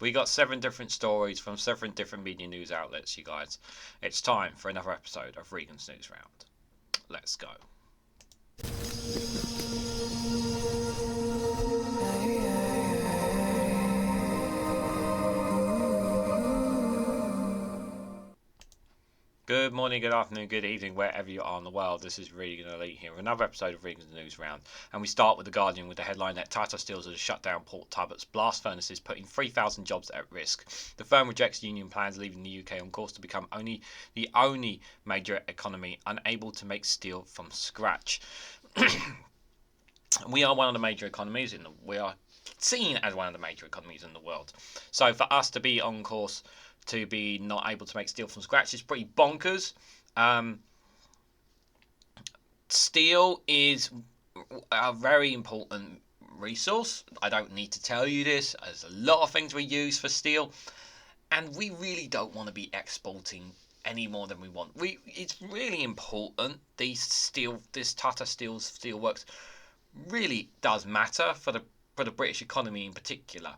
We got 7 different stories from 7 different media news outlets, you guys. It's time for another episode of Regan's Newsround. Let's go. Good morning, good afternoon, good evening, wherever you are in the world. This is REGANELITE here with another episode of Regan's Newsround. And we start with The Guardian with the headline that Tata Steel has shut down Port Talbot's blast furnaces, putting 3,000 jobs at risk. The firm rejects union plans, leaving the UK on course to become the only major economy unable to make steel from scratch. We are one of the major economies we are seen as one of the major economies in the world. So for us to be on course to be not able to make steel from scratch is pretty bonkers. Steel is a very important resource. I don't need to tell you this. There's a lot of things we use for steel, and we really don't want to be exporting any more than we want. It's really important. This Tata Steel steelworks really does matter for the British economy in particular.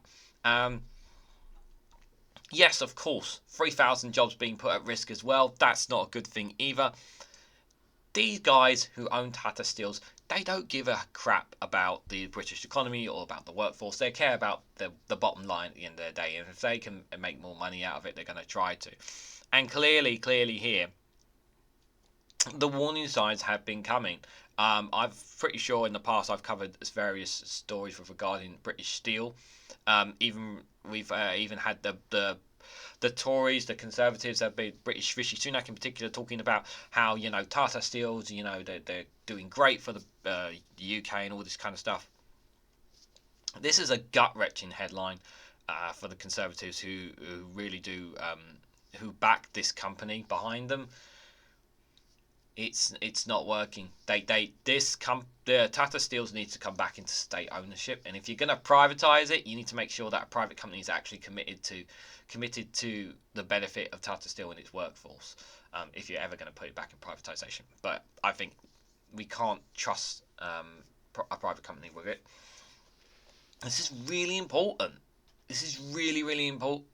Yes, of course, 3,000 jobs being put at risk as well. That's not a good thing either. These guys who own Tata Steels, they don't give a crap about the British economy or about the workforce. They care about the bottom line at the end of the day. And if they can make more money out of it, they're going to try to. And clearly here, the warning signs have been coming. I'm pretty sure in the past I've covered various stories with regarding British Steel. We've even had the Tories, the Conservatives, have been British Rishi Sunak in particular, talking about how Tata Steels, they're doing great for the UK and all this kind of stuff. This is a gut-wrenching headline for the Conservatives who really do who back this company behind them. It's not working. The Tata Steels needs to come back into state ownership, and if you're going to privatize it, you need to make sure that a private company is actually committed to the benefit of Tata Steel and its workforce. If you're ever going to put it back in privatization, but I think we can't trust a private company with it. This is really important. This is really important.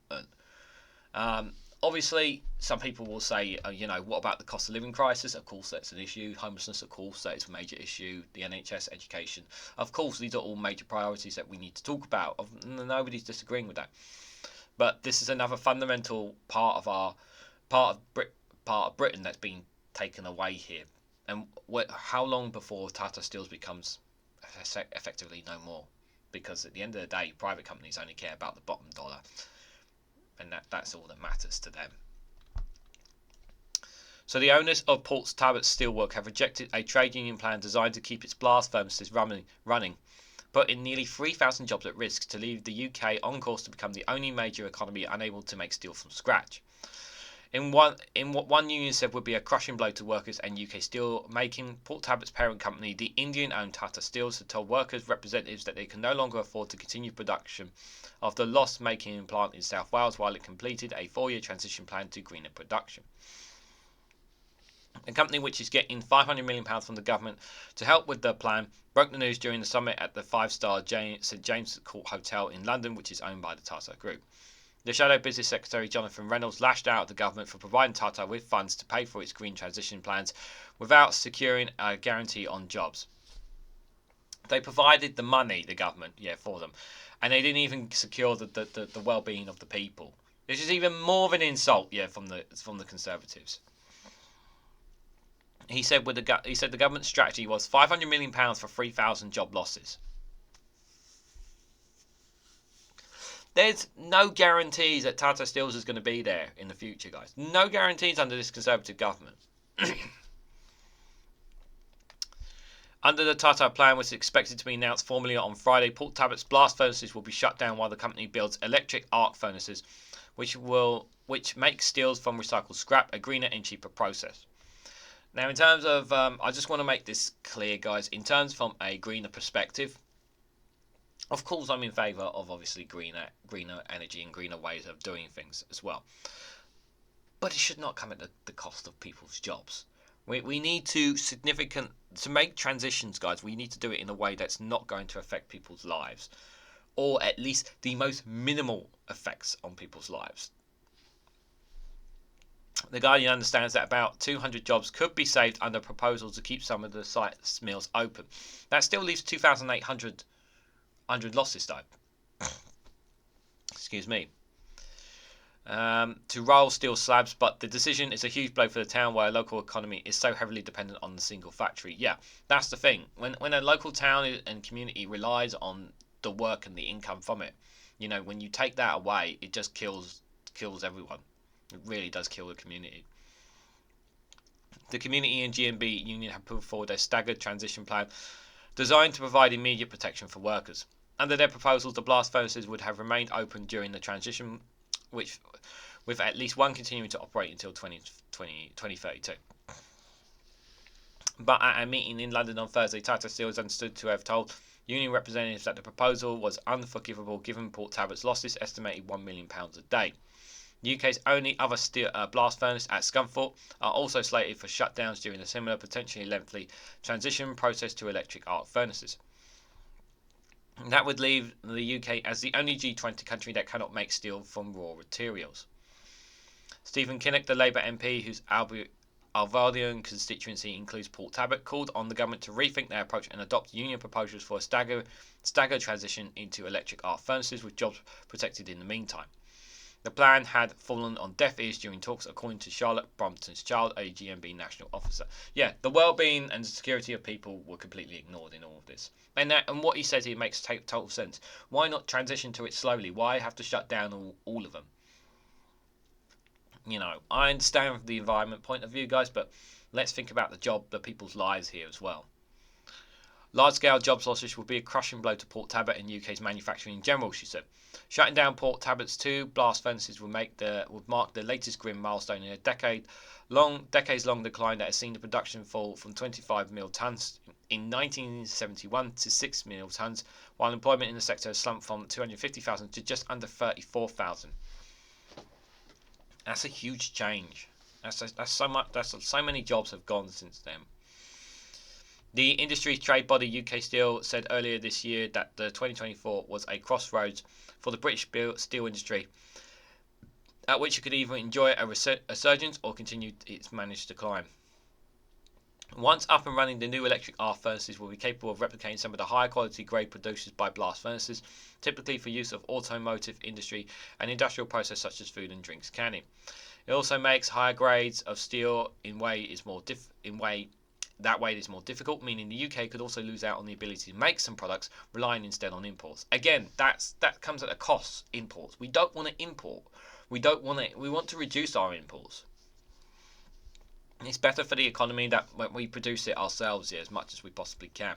Obviously, some people will say, what about the cost of living crisis? Of course, that's an issue. Homelessness, of course, that is a major issue. The NHS, education. Of course, these are all major priorities that we need to talk about. Nobody's disagreeing with that. But this is another fundamental part of Britain that's been taken away here. And how long before Tata Steel becomes effectively no more? Because at the end of the day, private companies only care about the bottom dollar. And that's all that matters to them. So the owners of Port Talbot Steelwork have rejected a trade union plan designed to keep its blast furnaces running, putting nearly 3,000 jobs at risk to leave the UK on course to become the only major economy unable to make steel from scratch. In what one union said would be a crushing blow to workers and UK steel making, Port Talbot's parent company, the Indian-owned Tata Steel, had told workers' representatives that they can no longer afford to continue production of the loss-making plant in South Wales while it completed a 4-year transition plan to greener production. A company which is getting £500 million from the government to help with the plan broke the news during the summit at the 5-star St James Court Hotel in London, which is owned by the Tata Group. The Shadow Business Secretary Jonathan Reynolds lashed out at the government for providing Tata with funds to pay for its green transition plans without securing a guarantee on jobs. They provided the money, the government, for them, and they didn't even secure the well-being of the people. This is even more of an insult, from the Conservatives. He said the government's strategy was £500 million for 3,000 job losses. There's no guarantees that Tata Steel is going to be there in the future, guys. No guarantees under this Conservative government. Under the Tata plan, which is expected to be announced formally on Friday, Port Talbot's blast furnaces will be shut down while the company builds electric arc furnaces, which make steels from recycled scrap, a greener and cheaper process. Now, in terms of, I just want to make this clear, guys. In terms from a greener perspective, of course, I'm in favour of obviously greener energy and greener ways of doing things as well. But it should not come at the cost of people's jobs. We need to make transitions, guys. We need to do it in a way that's not going to affect people's lives or at least the most minimal effects on people's lives. The Guardian understands that about 200 jobs could be saved under proposals to keep some of the site's mills open. That still leaves 2,800 losses, though. Excuse me. To roll steel slabs, but the decision is a huge blow for the town where a local economy is so heavily dependent on the single factory. Yeah, that's the thing. When a local town and community relies on the work and the income from it, when you take that away, it just kills everyone. It really does kill the community. The community and GMB union have put forward a staggered transition plan designed to provide immediate protection for workers. Under their proposals, the blast furnaces would have remained open during the transition, with at least one continuing to operate until 2032. But at a meeting in London on Thursday, Tata Steel is understood to have told union representatives that the proposal was unforgivable given Port Talbot's losses, estimated £1 million a day. The UK's only other steel blast furnace at Scunthorpe are also slated for shutdowns during a similar, potentially lengthy transition process to electric arc furnaces. That would leave the UK as the only G20 country that cannot make steel from raw materials. Stephen Kinnock, the Labour MP, whose Alvardian constituency includes Port Talbot, called on the government to rethink their approach and adopt union proposals for a staggered transition into electric arc furnaces with jobs protected in the meantime. The plan had fallen on deaf ears during talks, according to Charlotte Brompton's Child, a GMB national officer. Yeah, the well-being and security of people were completely ignored in all of this. And what he says here makes total sense. Why not transition to it slowly? Why have to shut down all of them? I understand from the environment point of view, guys, but let's think about the people's lives here as well. Large-scale jobs losses will be a crushing blow to Port Talbot and UK's manufacturing in general, she said. Shutting down Port Talbot's two blast furnaces would mark the latest grim milestone in a decades-long decline that has seen the production fall from 25 million tonnes in 1971 to 6 million tonnes, while employment in the sector has slumped from 250,000 to just under 34,000. That's a huge change. That's so much. So many jobs have gone since then. The industry trade body UK Steel said earlier this year that the 2024 was a crossroads for the British steel industry, at which it could either enjoy a resurgence or continue its managed decline. Once up and running, the new electric arc furnaces will be capable of replicating some of the higher quality grade produced by blast furnaces, typically for use of automotive industry and industrial process such as food and drinks canning. It also makes higher grades of steel that way is more difficult, meaning the UK could also lose out on the ability to make some products, relying instead on imports. Again, that comes at a cost. Imports. We don't want to import. We want to reduce our imports. It's better for the economy that we produce it ourselves here as much as we possibly can.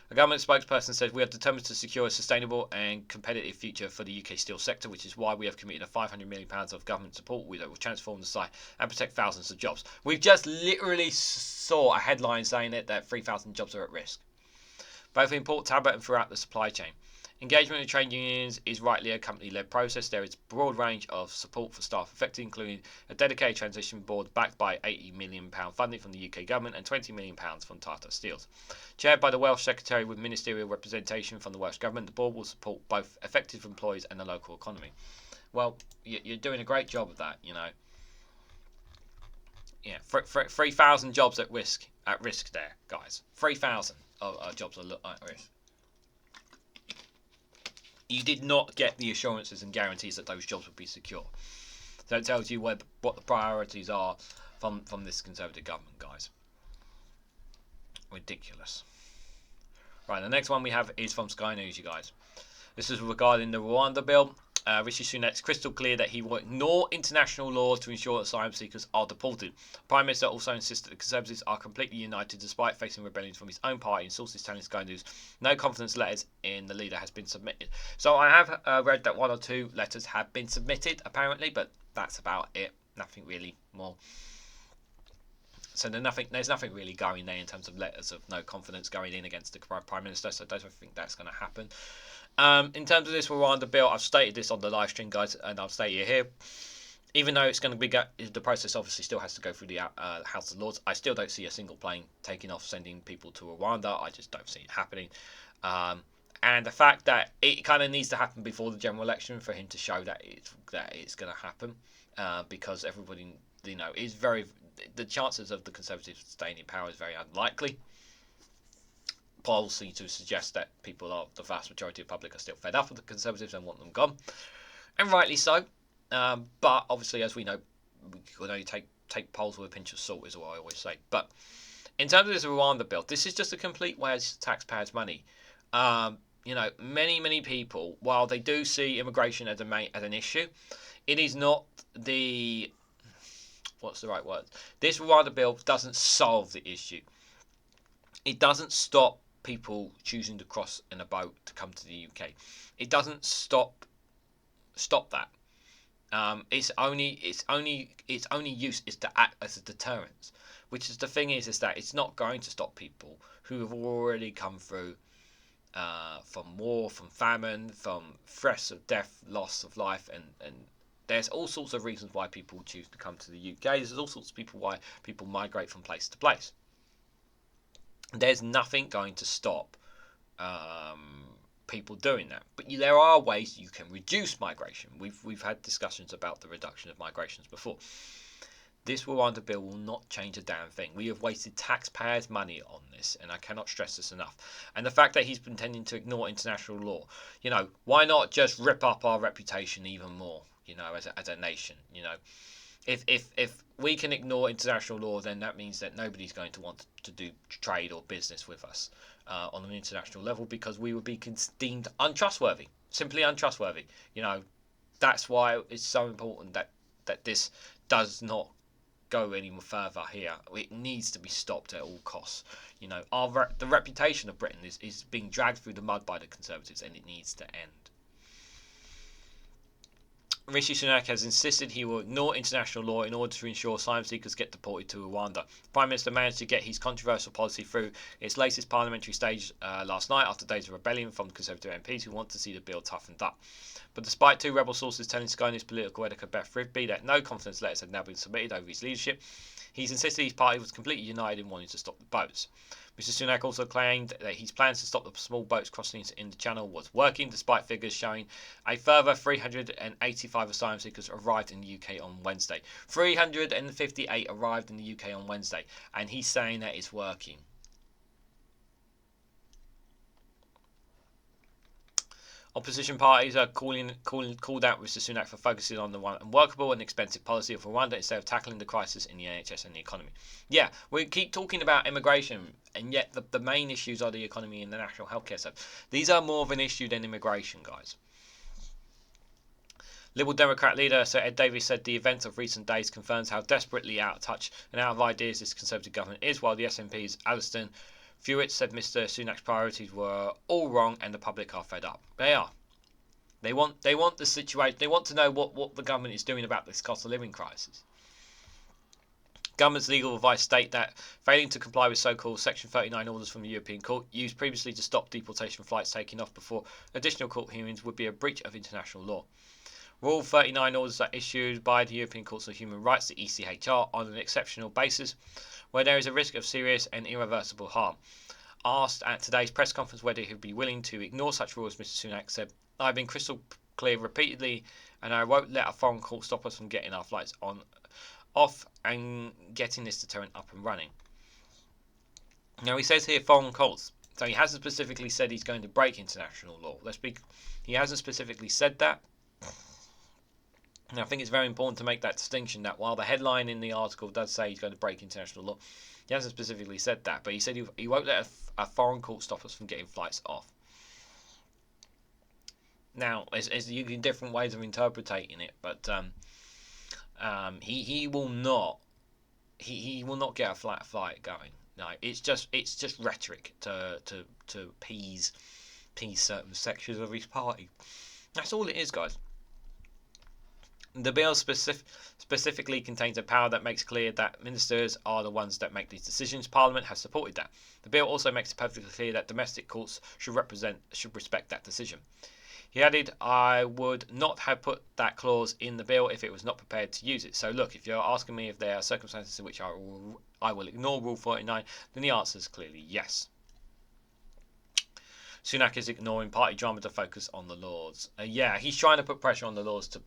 A government spokesperson said, "We are determined to secure a sustainable and competitive future for the UK steel sector, which is why we have committed a £500 million of government support that will transform the site and protect thousands of jobs." We've just literally saw a headline saying that 3,000 jobs are at risk, both in Port Talbot and throughout the supply chain. Engagement with trade unions is rightly a company-led process. There is a broad range of support for staff affected, including a dedicated transition board backed by £80 million funding from the UK government and £20 million from Tata Steel. Chaired by the Welsh Secretary with ministerial representation from the Welsh Government, the board will support both affected employees and the local economy. Well, you're doing a great job of that, Yeah, 3,000 jobs at risk there, guys. 3,000 jobs at risk. You did not get the assurances and guarantees that those jobs would be secure. So it tells you what the priorities are from this Conservative government, guys. Ridiculous. Right, the next one we have is from Sky News, you guys. This is regarding the Rwanda bill. Rishi Sunak's crystal clear that he will ignore international law to ensure asylum seekers are deported. The Prime Minister also insists that the Conservatives are completely united despite facing rebellions from his own party, and sources telling Sky News no confidence letters in the leader has been submitted. So I have read that 1 or 2 letters have been submitted, apparently, but that's about it. Nothing really more. So there's nothing really going there in terms of letters of no confidence going in against the Prime Minister, so I don't think that's going to happen. In terms of this Rwanda bill, I've stated this on the live stream, guys, and I'll state it here. Even though it's going to be the process obviously still has to go through the House of Lords, I still don't see a single plane taking off sending people to Rwanda. I just don't see it happening. And the fact that it kind of needs to happen before the general election for him to show that it's going to happen, because everybody, is the chances of the Conservatives staying in power is very unlikely. Polls seem to suggest that the vast majority of the public are still fed up with the Conservatives and want them gone, and rightly so. But obviously, as we know, we can only take polls with a pinch of salt, is what I always say. But in terms of this Rwanda bill, this is just a complete waste of taxpayers' money. Many people, while they do see immigration as an issue, it is not the what's the right word? This Rwanda bill doesn't solve the issue. It doesn't stop people choosing to cross in a boat to come to the UK. It doesn't stop that. Its only use is to act as a deterrent, which is the thing is that it's not going to stop people who have already come through from war, from famine, from threats of death, loss of life, and there's all sorts of reasons why people choose to come to the UK. There's all sorts of people why people migrate from place to place. There's nothing going to stop people doing that, but there are ways you can reduce migration. We've had discussions about the reduction of migrations before. This Rwanda bill will not change a damn thing. We have wasted taxpayers' money on this, and I cannot stress this enough. And the fact that he's intending to ignore international law, why not just rip up our reputation even more, as a nation, If we can ignore international law, then that means that nobody's going to want to do trade or business with us on an international level, because we would be deemed untrustworthy, simply untrustworthy. That's why it's so important that this does not go any further here. It needs to be stopped at all costs. The reputation of Britain is being dragged through the mud by the Conservatives, and it needs to end. Rishi Sunak has insisted he will ignore international law in order to ensure asylum seekers get deported to Rwanda. The Prime Minister managed to get his controversial policy through its latest parliamentary stage last night after days of rebellion from Conservative MPs who want to see the bill toughened up. But despite two rebel sources telling Sky News political editor Beth Rigby that no confidence letters had now been submitted over his leadership, he's insisted his party was completely united in wanting to stop the boats. Mr Sunak also claimed that his plans to stop the small boats crossing in the channel was working, despite figures showing a further 385 asylum seekers arrived in the UK on Wednesday. 358 arrived in the UK on Wednesday, and he's saying that it's working. Opposition parties are called out Mr Sunak for focusing on the unworkable and expensive policy of Rwanda instead of tackling the crisis in the NHS and the economy. Yeah, we keep talking about immigration, and yet the main issues are the economy and the national healthcare sector. These are more of an issue than immigration, guys. Liberal Democrat leader Sir Ed Davies said the event of recent days confirms how desperately out of touch and out of ideas this Conservative government is, while the SNP's Alison Fewett said Mr Sunak's priorities were all wrong and the public are fed up. They are. They want the situation. They want to know what the government is doing about this cost of living crisis. Government's legal advice state that failing to comply with so-called Section 39 orders from the European Court, used previously to stop deportation flights taking off before additional court hearings, would be a breach of international law. Rule 39 orders are issued by the European Courts of Human Rights, the ECHR, on an exceptional basis where there is a risk of serious and irreversible harm. Asked at today's press conference whether he would be willing to ignore such rules, Mr Sunak said, "I've been crystal clear repeatedly, and I won't let a foreign court stop us from getting our flights off and getting this deterrent up and running." Now he says here foreign courts, so he hasn't specifically said he's going to break international law. He hasn't specifically said that. Now, I think it's very important to make that distinction that while the headline in the article does say he's going to break international law, he hasn't specifically said that, but he said he won't let a foreign court stop us from getting flights off. Now, there's different ways of interpreting it, but he will not get a flight going. No, it's just rhetoric to appease certain sections of his party. That's all it is, guys. The bill specifically contains a power that makes clear that ministers are the ones that make these decisions. Parliament has supported that. The bill also makes it perfectly clear that domestic courts should respect that decision. He added, "I would not have put that clause in the bill if it was not prepared to use it. So look, if you're asking me if there are circumstances in which I will ignore Rule 49, then the answer is clearly yes." Sunak is ignoring party drama to focus on the Lords. Yeah, he's trying to put pressure on the Lords to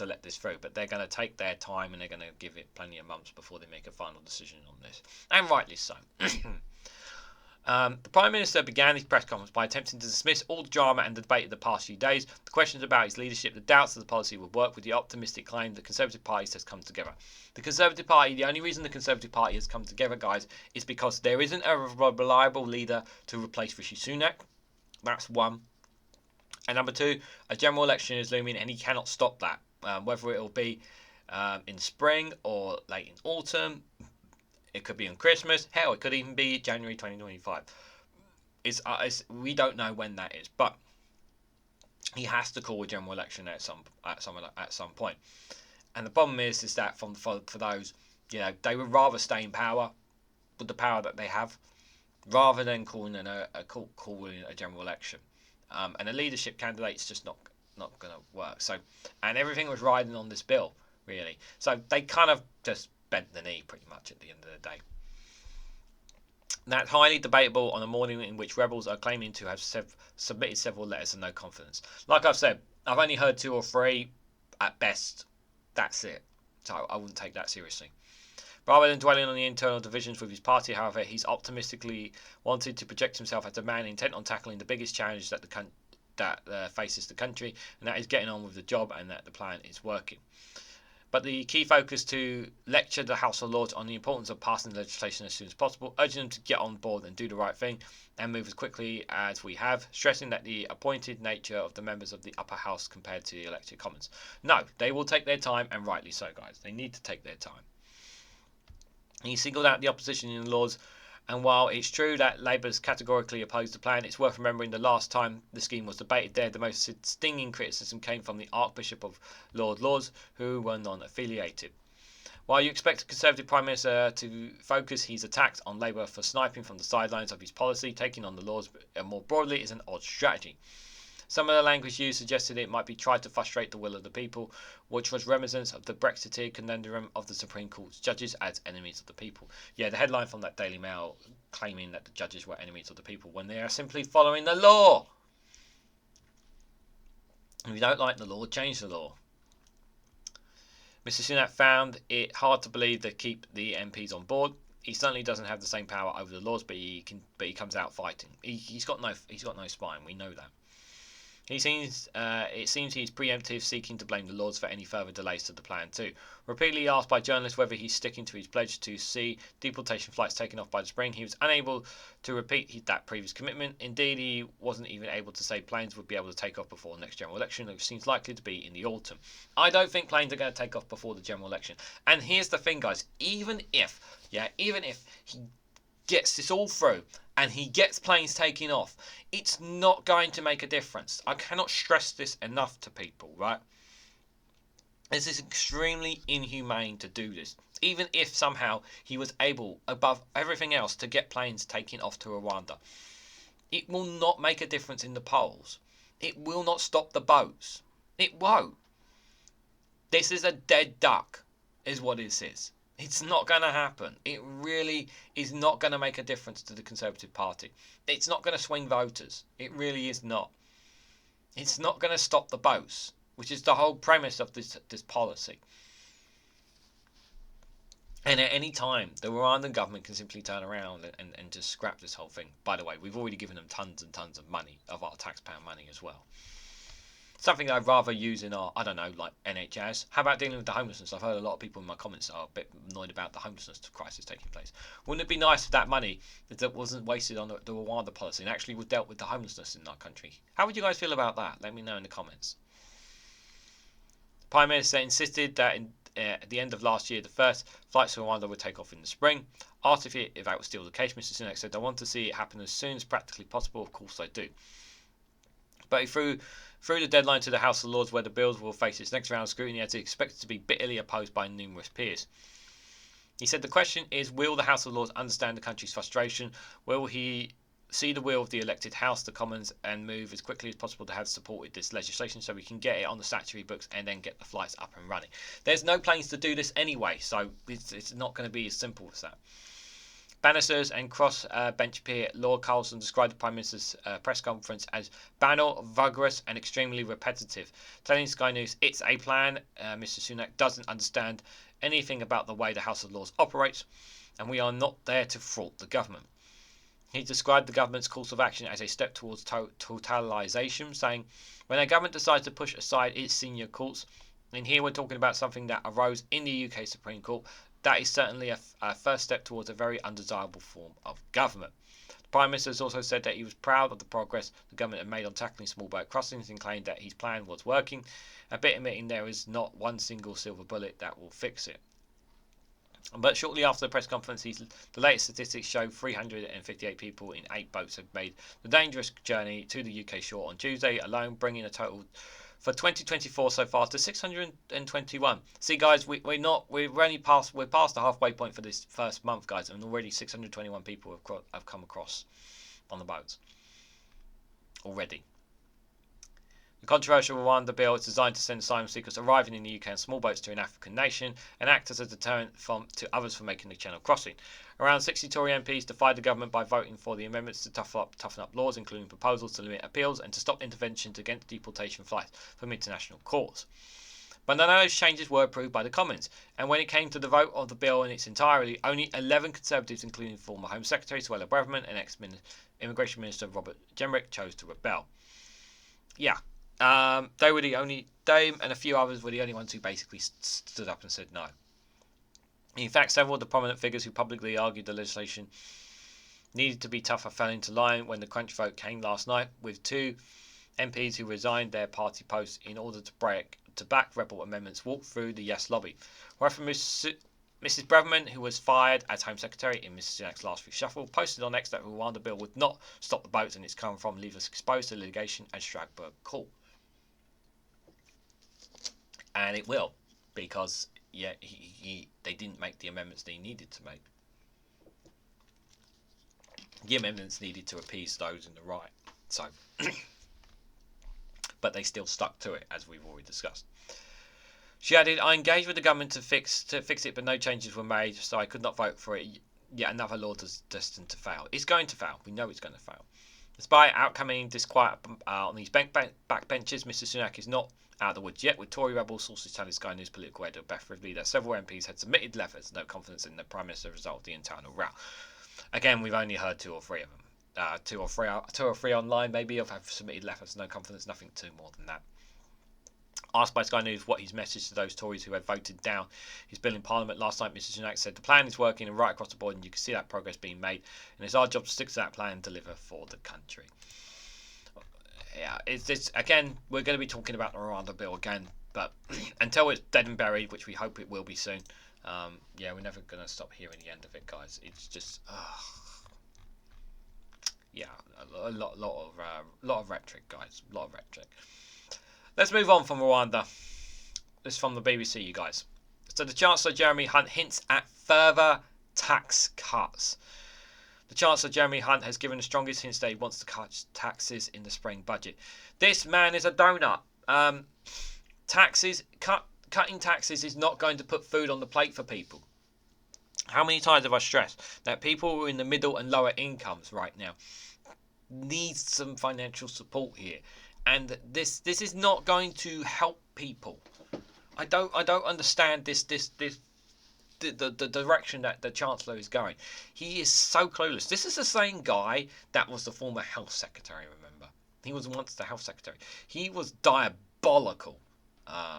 let this through, but they're going to take their time and they're going to give it plenty of months before they make a final decision on this, and rightly so. The Prime Minister began his press conference by attempting to dismiss all the drama and the debate of the past few days, the questions about his leadership, the doubts that the policy would work, with the optimistic claim that the Conservative Party has come together. The Conservative Party, the only reason the Conservative Party has come together, guys, is because there isn't a reliable leader to replace Rishi Sunak. That's one. And number two, a general election is looming and he cannot stop that. Whether it will be in spring or late in autumn, it could be on Christmas. Hell, it could even be January 2025. We don't know when that is, but he has to call a general election at some point. And the problem is that for those, they would rather stay in power with the power that they have, rather than calling a general election. And a leadership candidate is just not going to work. So, and everything was riding on this bill, really. So they kind of just bent the knee pretty much at the end of the day. That's highly debatable on a morning in which rebels are claiming to have submitted several letters of no confidence. Like I've said, I've only heard 2 or 3 at best. That's it. So I wouldn't take that seriously. Rather than dwelling on the internal divisions with his party, however, he's optimistically wanted to project himself as a man intent on tackling the biggest challenge that faces the country, and that is getting on with the job, and that the plan is working. But the key focus to lecture the House of Lords on the importance of passing the legislation as soon as possible, urging them to get on board and do the right thing and move as quickly as we have, stressing that the appointed nature of the members of the upper house compared to the elected Commons. No, they will take their time, and rightly so, guys. They need to take their time. He singled out the opposition in the Lords, and while it's true that Labour's categorically opposed the plan, it's worth remembering the last time the scheme was debated there, the most stinging criticism came from the Archbishop of Lords, who were non-affiliated. While you expect a Conservative Prime Minister to focus his attacks on Labour for sniping from the sidelines of his policy, taking on the Lords more broadly is an odd strategy. Some of the language used suggested it might be tried to frustrate the will of the people, which was reminiscent of the Brexiteer conundrum of the Supreme Court's judges as enemies of the people. Yeah, the headline from that Daily Mail claiming that the judges were enemies of the people when they are simply following the law. If you don't like the law, change the law. Mr. Sunak found it hard to believe they keep the MPs on board. He certainly doesn't have the same power over the Lords, but he comes out fighting. He's got no spine. We know that. It seems he's preemptive, seeking to blame the Lords for any further delays to the plan too. Repeatedly asked by journalists whether he's sticking to his pledge to see deportation flights taken off by the spring, he was unable to repeat that previous commitment. Indeed, he wasn't even able to say planes would be able to take off before the next general election, which seems likely to be in the autumn. I don't think planes are going to take off before the general election. And here's the thing, guys, even if he gets this all through and he gets planes taking off, it's not going to make a difference. I cannot stress this enough to people, right? This is extremely inhumane to do this. Even if somehow he was able, above everything else, to get planes taking off to Rwanda, it will not make a difference in the polls. It will not stop the boats. It won't. This is a dead duck, is what this is. It's not going to happen. It really is not going to make a difference to the Conservative Party. It's not going to swing voters. It really is not. It's not going to stop the boats, which is the whole premise of this policy. And at any time, the Rwandan government can simply turn around and just scrap this whole thing. By the way, we've already given them tons and tons of money, of our taxpayer money as well. Something I'd rather use in our, like NHS. How about dealing with the homelessness? I've heard a lot of people in my comments are a bit annoyed about the homelessness crisis taking place. Wouldn't it be nice if that money that wasn't wasted on the Rwanda policy and actually was dealt with the homelessness in our country? How would you guys feel about that? Let me know in the comments. The Prime Minister insisted that at the end of last year, the first flights to Rwanda would take off in the spring. Asked if that was still the case, Mr. Sunak said, "I want to see it happen as soon as practically possible. Of course I do." But he threw the deadline to the House of Lords, where the bills will face its next round of scrutiny, as expected to be bitterly opposed by numerous peers. He said the question is, will the House of Lords understand the country's frustration? Will he see the will of the elected House, the Commons, and move as quickly as possible to have supported this legislation so we can get it on the statutory books and then get the flights up and running? There's no plans to do this anyway, so it's not going to be as simple as that. Bannisters and cross-bench peer Lord Carlson described the Prime Minister's press conference as banal, vulgarous and extremely repetitive, telling Sky News it's a plan. Mr Sunak doesn't understand anything about the way the House of Lords operates, and we are not there to thwart the government. He described the government's course of action as a step towards totalisation, saying, when a government decides to push aside its senior courts, and here we're talking about something that arose in the UK Supreme Court, that is certainly a first step towards a very undesirable form of government. The Prime Minister has also said that he was proud of the progress the government had made on tackling small boat crossings and claimed that his plan was working, a bit admitting there is not one single silver bullet that will fix it. But shortly after the press conference, the latest statistics show 358 people in 8 boats have made the dangerous journey to the UK shore on Tuesday alone, bringing a total for 2024 so far to 621. See, guys, we're past the halfway point for this first month, guys, and already 621 people have come across on the boats already. The controversial Rwanda bill is designed to send asylum seekers arriving in the UK on small boats to an African nation and act as a deterrent to others from making the channel crossing. Around 60 Tory MPs defied the government by voting for the amendments to toughen up laws, including proposals to limit appeals and to stop interventions against deportation flights from international courts. But none of those changes were approved by the Commons, and when it came to the vote of the bill in its entirety, only 11 Conservatives, including former Home Secretary Suella Braverman and ex-Immigration Minister Robert Jenrick, chose to rebel. Yeah. They and a few others were the only ones who basically stood up and said no. In fact, several of the prominent figures who publicly argued the legislation needed to be tougher fell into line when the crunch vote came last night, with 2 MPs who resigned their party posts in order to back rebel amendments walked through the Yes lobby. However, Mrs. Braverman, who was fired as Home Secretary in Mrs. Sunak's last reshuffle, posted on X that the Rwanda bill would not stop the boats and its come from leave us exposed to litigation at Strasbourg Court. And it will, because they didn't make the amendments they needed to make. The amendments needed to appease those in the right. So, but they still stuck to it, as we've already discussed. She added, I engaged with the government to fix it, but no changes were made, so I could not vote for it. Yet another law destined to fail. It's going to fail. We know it's going to fail. Despite outcoming disquiet on these backbenches, Mr Sunak is not out of the woods yet, with Tory rebel sources telling Sky News political editor Beth Ridley that several MPs had submitted letters, no confidence in the Prime Minister result of the internal row. Again, we've only heard 2 or 3 of them. 2 or 3 online, maybe, have submitted letters, no confidence, nothing too more than that. Asked by Sky News what his message to those Tories who had voted down his bill in Parliament last night, Mr Sunak said the plan is working and right across the board, and you can see that progress being made, and it's our job to stick to that plan and deliver for the country. Yeah, again, we're going to be talking about the Rwanda bill again, but until it's dead and buried, which we hope it will be soon, we're never going to stop hearing the end of it, guys. It's just, a lot of rhetoric, guys, a lot of rhetoric. Let's move on from Rwanda. This is from the BBC, you guys. So the Chancellor Jeremy Hunt hints at further tax cuts. The Chancellor Jeremy Hunt has given the strongest hints that he wants to cut taxes in the spring budget. This man is a donut. Cutting taxes is not going to put food on the plate for people. How many times have I stressed that people who are in the middle and lower incomes right now need some financial support here, and this is not going to help people. I don't understand the direction that the Chancellor is going. He is so clueless. This is the same guy that was the former Health Secretary, remember? He was once the Health Secretary. He was diabolical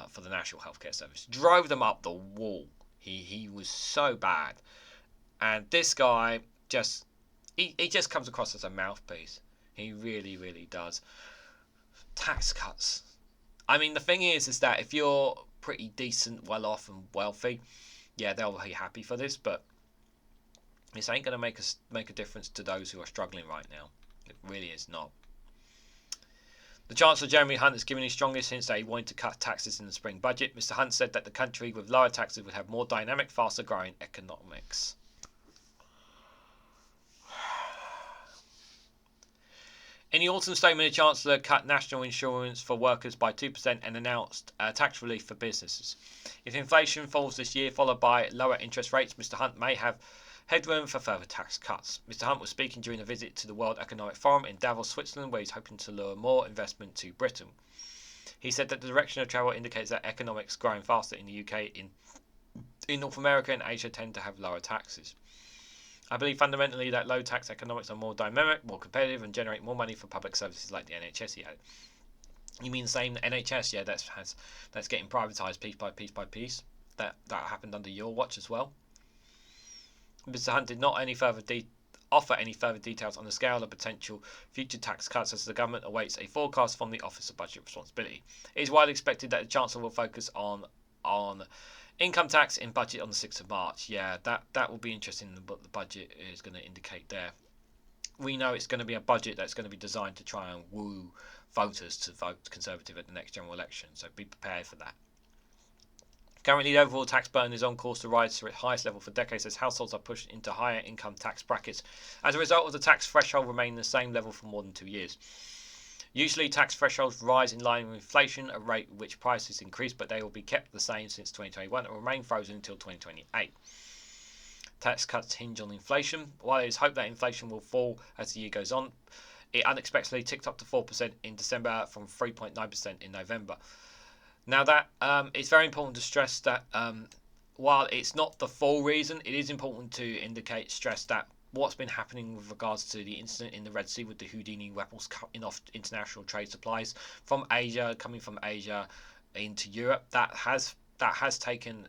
for the National Healthcare Service. Drove them up the wall. He was so bad. And this guy he just comes across as a mouthpiece. He really, really does. Tax cuts. I mean, the thing is that if you're pretty decent, well-off and wealthy, yeah, they'll be happy for this, but this ain't going to make a difference to those who are struggling right now. It really is not. The Chancellor Jeremy Hunt has given his strongest hints that he wanted to cut taxes in the spring budget. Mr Hunt said that the country with lower taxes would have more dynamic, faster growing economics. In the autumn statement, the Chancellor cut national insurance for workers by 2% and announced tax relief for businesses. If inflation falls this year, followed by lower interest rates, Mr Hunt may have headroom for further tax cuts. Mr Hunt was speaking during a visit to the World Economic Forum in Davos, Switzerland, where he's hoping to lure more investment to Britain. He said that the direction of travel indicates that economics growing faster in the UK, in North America and Asia tend to have lower taxes. I believe fundamentally that low tax economics are more dynamic, more competitive, and generate more money for public services like the NHS. He added. You mean the same NHS? Yeah, that's getting privatised piece by piece by piece. That happened under your watch as well. Mr Hunt did not offer any further details on the scale of potential future tax cuts as the government awaits a forecast from the Office of Budget Responsibility. It is widely expected that the Chancellor will focus on income tax in budget on the 6th of March. Yeah, that will be interesting what the budget is going to indicate there. We know it's going to be a budget that's going to be designed to try and woo voters to vote Conservative at the next general election, so be prepared for that. Currently, the overall tax burden is on course to rise to its highest level for decades as households are pushed into higher income tax brackets as a result of the tax threshold remaining the same level for more than 2 years. Usually, tax thresholds rise in line with inflation, a rate at which prices increase, but they will be kept the same since 2021 and remain frozen until 2028. Tax cuts hinge on inflation. While it is hoped that inflation will fall as the year goes on, it unexpectedly ticked up to 4% in December from 3.9% in November. Now that it's very important to stress that while it's not the full reason, it is important to stress that what's been happening with regards to the incident in the Red Sea with the Houdini weapons cutting off international trade supplies from Asia, coming from Asia into Europe, that has taken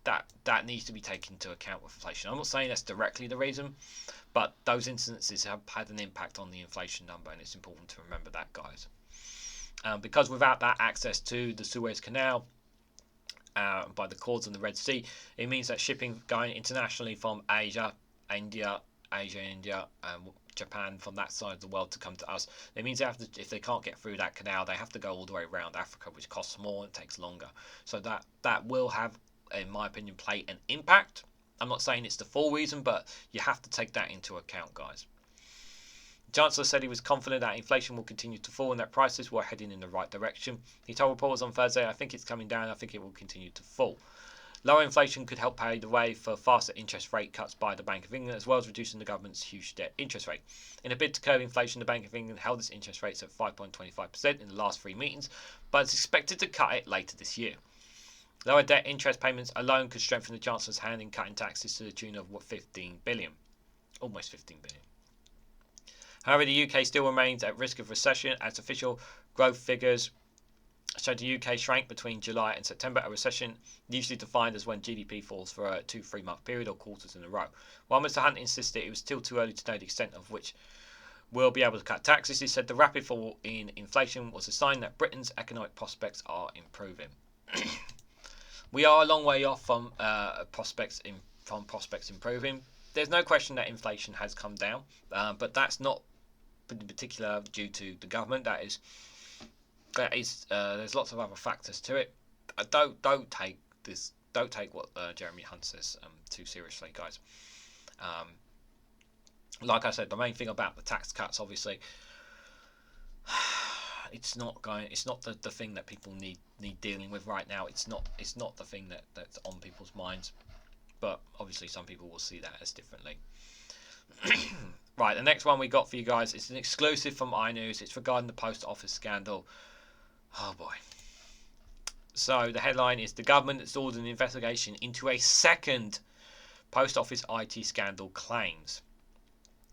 that needs to be taken into account with inflation. I'm not saying that's directly the reason, but those incidences have had an impact on the inflation number, and it's important to remember that, guys. Because without that access to the Suez Canal by the cords on the Red Sea, it means that shipping going internationally from Asia, India, Japan, from that side of the world to come to us, it means if they can't get through that canal, they have to go all the way around Africa, which costs more and takes longer. So that will have, in my opinion, play an impact. I'm not saying it's the full reason, but you have to take that into account, guys. The Chancellor said he was confident that inflation will continue to fall and that prices were heading in the right direction. He told reporters on Thursday, "I think it's coming down. I think it will continue to fall." Lower inflation could help pave the way for faster interest rate cuts by the Bank of England, as well as reducing the government's huge debt interest rate. In a bid to curb inflation, the Bank of England held its interest rates at 5.25% in the last 3 meetings, but is expected to cut it later this year. Lower debt interest payments alone could strengthen the Chancellor's hand in cutting taxes to the tune of 15 billion. Almost 15 billion. However, the UK still remains at risk of recession as official growth figures showed the UK shrank between July and September, a recession usually defined as when GDP falls for a 2-3 month period or quarters in a row. While Mr Hunt insisted it was still too early to know the extent of which we'll be able to cut taxes, he said the rapid fall in inflation was a sign that Britain's economic prospects are improving. We are a long way off from prospects improving. There's no question that inflation has come down, but that's not in particular due to the government. There's lots of other factors to it. Don't take what Jeremy Hunt says too seriously, guys. Like I said, the main thing about the tax cuts, obviously, it's not the thing that people need dealing with right now. It's not the thing that's on people's minds. But obviously some people will see that as differently. Right, the next one we got for you guys is an exclusive from iNews. It's regarding the post office scandal. Oh boy. So the headline is: the government has ordered an investigation into a second post office IT scandal claims.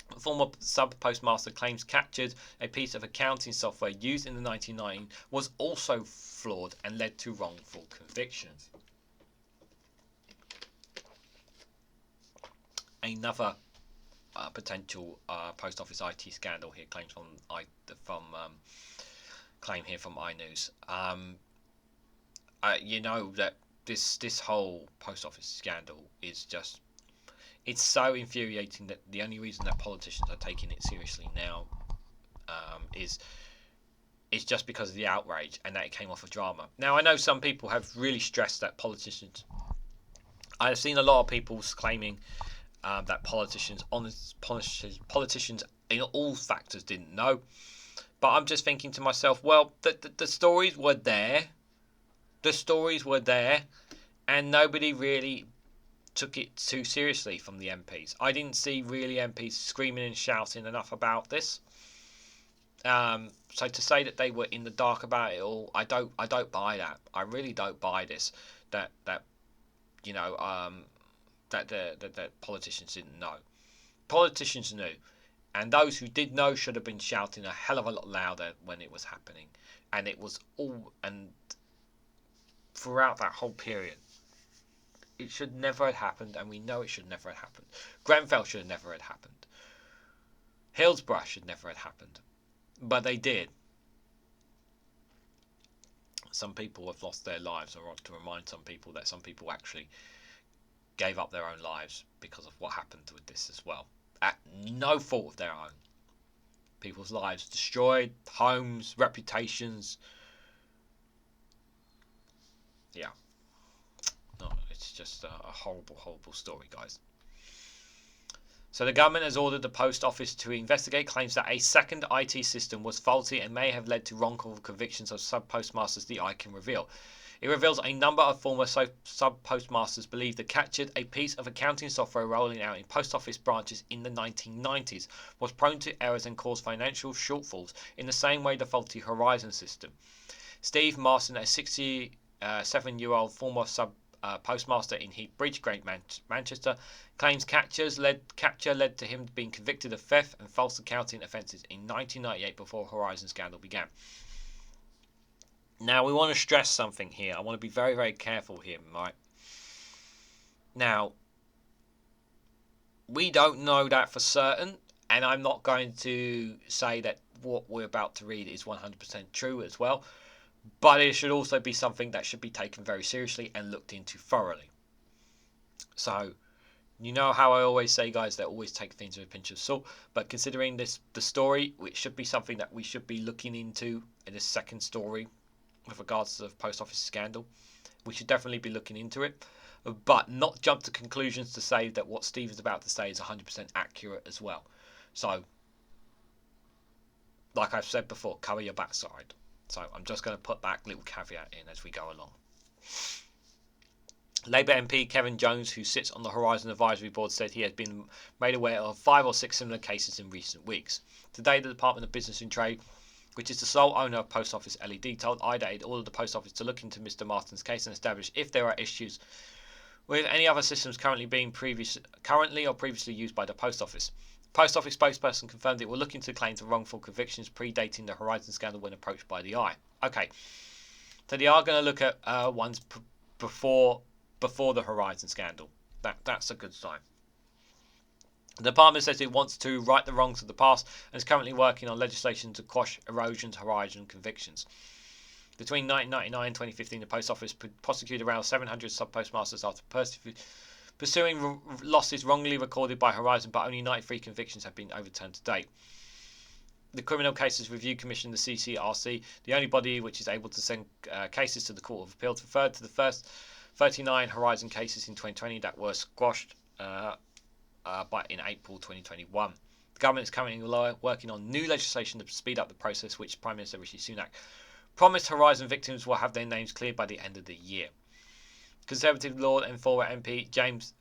The former sub-postmaster claims captured a piece of accounting software used in the 1990s was also flawed and led to wrongful convictions. Another potential post office IT scandal here, claim here from iNews. You know that this whole post office scandal is just, it's so infuriating that the only reason that politicians are taking it seriously now is just because of the outrage and that it came off of drama. Now, I know some people have really stressed that politicians. I've seen a lot of people claiming that politicians in all factors didn't know. But I'm just thinking to myself, well, the stories were there. The stories were there, and nobody really took it too seriously from the MPs. I didn't see really MPs screaming and shouting enough about this. So to say that they were in the dark about it all, I don't buy that. I really don't buy this. That you know that politicians didn't know. Politicians knew, and those who did know should have been shouting a hell of a lot louder when it was happening, and it was all and throughout that whole period. It should never have happened, and we know it should never have happened. Grenfell should have never have happened. Hillsborough should never have happened. But they did. Some people have lost their lives. I want to remind some people that some people actually gave up their own lives because of what happened with this as well. At no fault of their own. People's lives destroyed, homes, reputations. Yeah. No, it's just a horrible, horrible story, guys. So the government has ordered the Post Office to investigate claims that a second IT system was faulty and may have led to wrongful convictions of sub-postmasters, the eye can reveal. It reveals a number of former sub-postmasters believe that captured a piece of accounting software rolling out in post office branches in the 1990s was prone to errors and caused financial shortfalls in the same way the faulty Horizon system. Steve Marston, a 67-year-old former postmaster in Heath Bridge, Great Manchester, claims capture led to him being convicted of theft and false accounting offences in 1998 before Horizon scandal began. Now, we want to stress something here. I want to be very, very careful here, right? Now, we don't know that for certain, and I'm not going to say that what we're about to read is 100% true as well, but it should also be something that should be taken very seriously and looked into thoroughly. So, you know how I always say, guys, that always take things with a pinch of salt, but considering the story, which should be something that we should be looking into in this second story with regards to the post office scandal, we should definitely be looking into it, but not jump to conclusions to say that what Steve is about to say is 100% accurate as well. So, like I've said before, cover your backside. So I'm just going to put that little caveat in as we go along. Labour MP Kevin Jones, who sits on the Horizon Advisory Board, said he had been made aware of 5 or 6 similar cases in recent weeks. Today, the Department of Business and Trade, which is the sole owner of Post Office LED, told IDA it ordered the Post Office to look into Mr. Marston's case and establish if there are issues with any other systems currently or previously used by the Post Office. Post Office spokesperson confirmed it will look into claims of wrongful convictions predating the Horizon scandal when approached by the Eye. Okay, so they are going to look at ones before the Horizon scandal. That's a good sign. The department says it wants to right the wrongs of the past and is currently working on legislation to quash erosion's Horizon convictions. Between 1999 and 2015, the Post Office prosecuted around 700 sub-postmasters after pursuing losses wrongly recorded by Horizon, but only 93 convictions have been overturned to date. The Criminal Cases Review Commission, the CCRC, the only body which is able to send cases to the Court of Appeal, referred to the first 39 Horizon cases in 2020 that were squashed in April 2021. The government is currently working on new legislation to speed up the process, which Prime Minister Rishi Sunak promised Horizon victims will have their names cleared by the end of the year. Conservative Lord and former MP James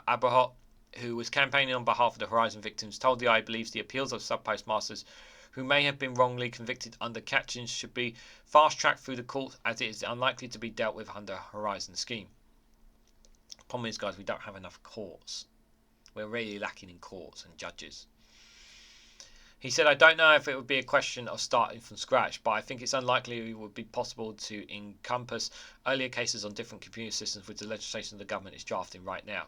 Abraham, who was campaigning on behalf of the Horizon victims, told the Eye believes the appeals of sub-postmasters who may have been wrongly convicted under captions should be fast-tracked through the courts, as it is unlikely to be dealt with under Horizon scheme. The problem is, guys, we don't have enough courts. We're really lacking in courts and judges. He said, I don't know if it would be a question of starting from scratch, but I think it's unlikely it would be possible to encompass earlier cases on different computer systems with the legislation the government is drafting right now.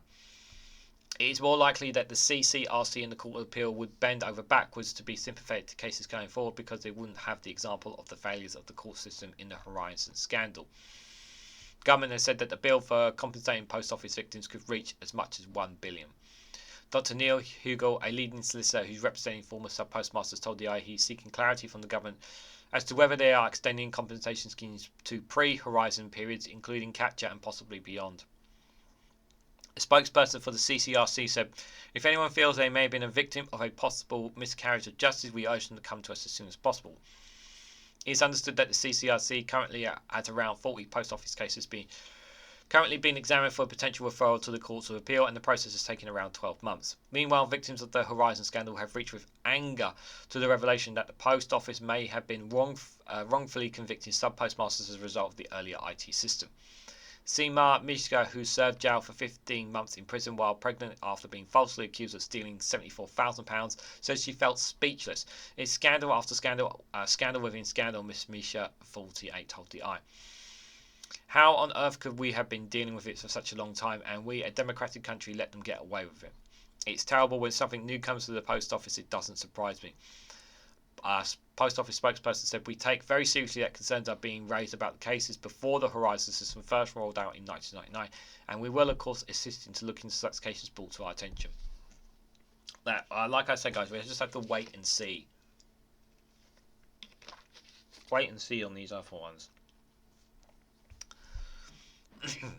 It is more likely that the CCRC and the Court of Appeal would bend over backwards to be sympathetic to cases going forward because they wouldn't have the example of the failures of the court system in the Horizon scandal. The government has said that the bill for compensating post office victims could reach as much as $1 billion. Dr. Neil Hugel, a leading solicitor who's representing former sub-postmasters, told the Eye he's seeking clarity from the government as to whether they are extending compensation schemes to pre-Horizon periods, including capture and possibly beyond. A spokesperson for the CCRC said, if anyone feels they may have been a victim of a possible miscarriage of justice, we urge them to come to us as soon as possible. It is understood that the CCRC currently has around 40 post office cases being currently being examined for a potential referral to the Courts of Appeal, and the process has taken around 12 months. Meanwhile, victims of the Horizon scandal have reached with anger to the revelation that the Post Office may have been wrongfully convicting sub-postmasters as a result of the earlier IT system. Seema Mishka, who served jail for 15 months in prison while pregnant after being falsely accused of stealing £74,000, says she felt speechless. It's scandal after scandal, scandal within scandal, Miss Misha 48 told the Eye. How on earth could we have been dealing with it for such a long time, and we, a democratic country, let them get away with it? It's terrible. When something new comes to the post office, it doesn't surprise me. Post Office spokesperson said, we take very seriously that concerns are being raised about the cases before the Horizon system first rolled out in 1999, and we will of course assist into looking into such cases brought to our attention. That, like I said, guys, we just have to wait and see. Wait and see on these other ones.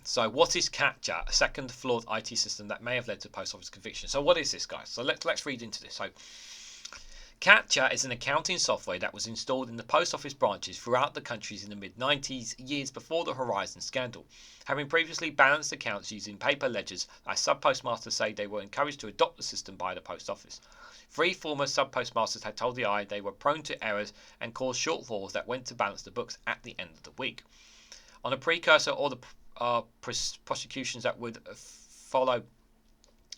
So what is CAPTCHA? A second flawed IT system that may have led to Post Office conviction. So what is this, guys? So let's read into this. So CAPTCHA is an accounting software that was installed in the post office branches throughout the countries in the mid-90s, years before the Horizon scandal. Having previously balanced accounts using paper ledgers, our sub-postmasters say they were encouraged to adopt the system by the post office. 3 former sub-postmasters had told the Eye they were prone to errors and caused shortfalls that went to balance the books at the end of the week. On a precursor or the prosecutions that would follow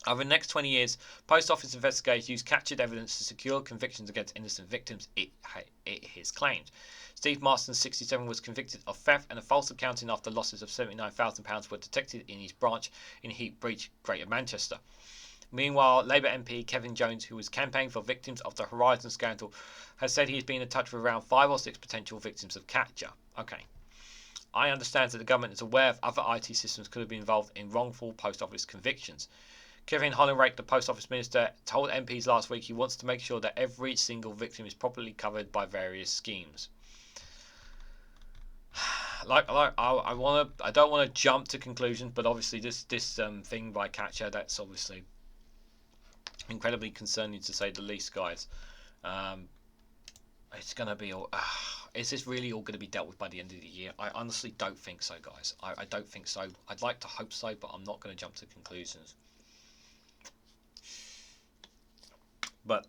over the next 20 years, Post Office investigators used captured evidence to secure convictions against innocent victims, it is claimed. Steve Marston, 67, was convicted of theft and a false accounting after losses of £79,000 were detected in his branch in Heat Breach, Greater Manchester. Meanwhile, Labour MP Kevin Jones, who was campaigning for victims of the Horizon scandal, has said he has been in touch with around 5 or 6 potential victims of CAPTCHA. Okay. I understand that the government is aware of other IT systems could have been involved in wrongful Post Office convictions. Kevin Hollinrake, the Post Office Minister, told MPs last week he wants to make sure that every single victim is properly covered by various schemes. I don't want to jump to conclusions, but obviously this thing by CAPTCHA, that's obviously incredibly concerning to say the least, guys. It's going to be all... is this really all going to be dealt with by the end of the year? I honestly don't think so, guys. I don't think so. I'd like to hope so, but I'm not going to jump to conclusions. But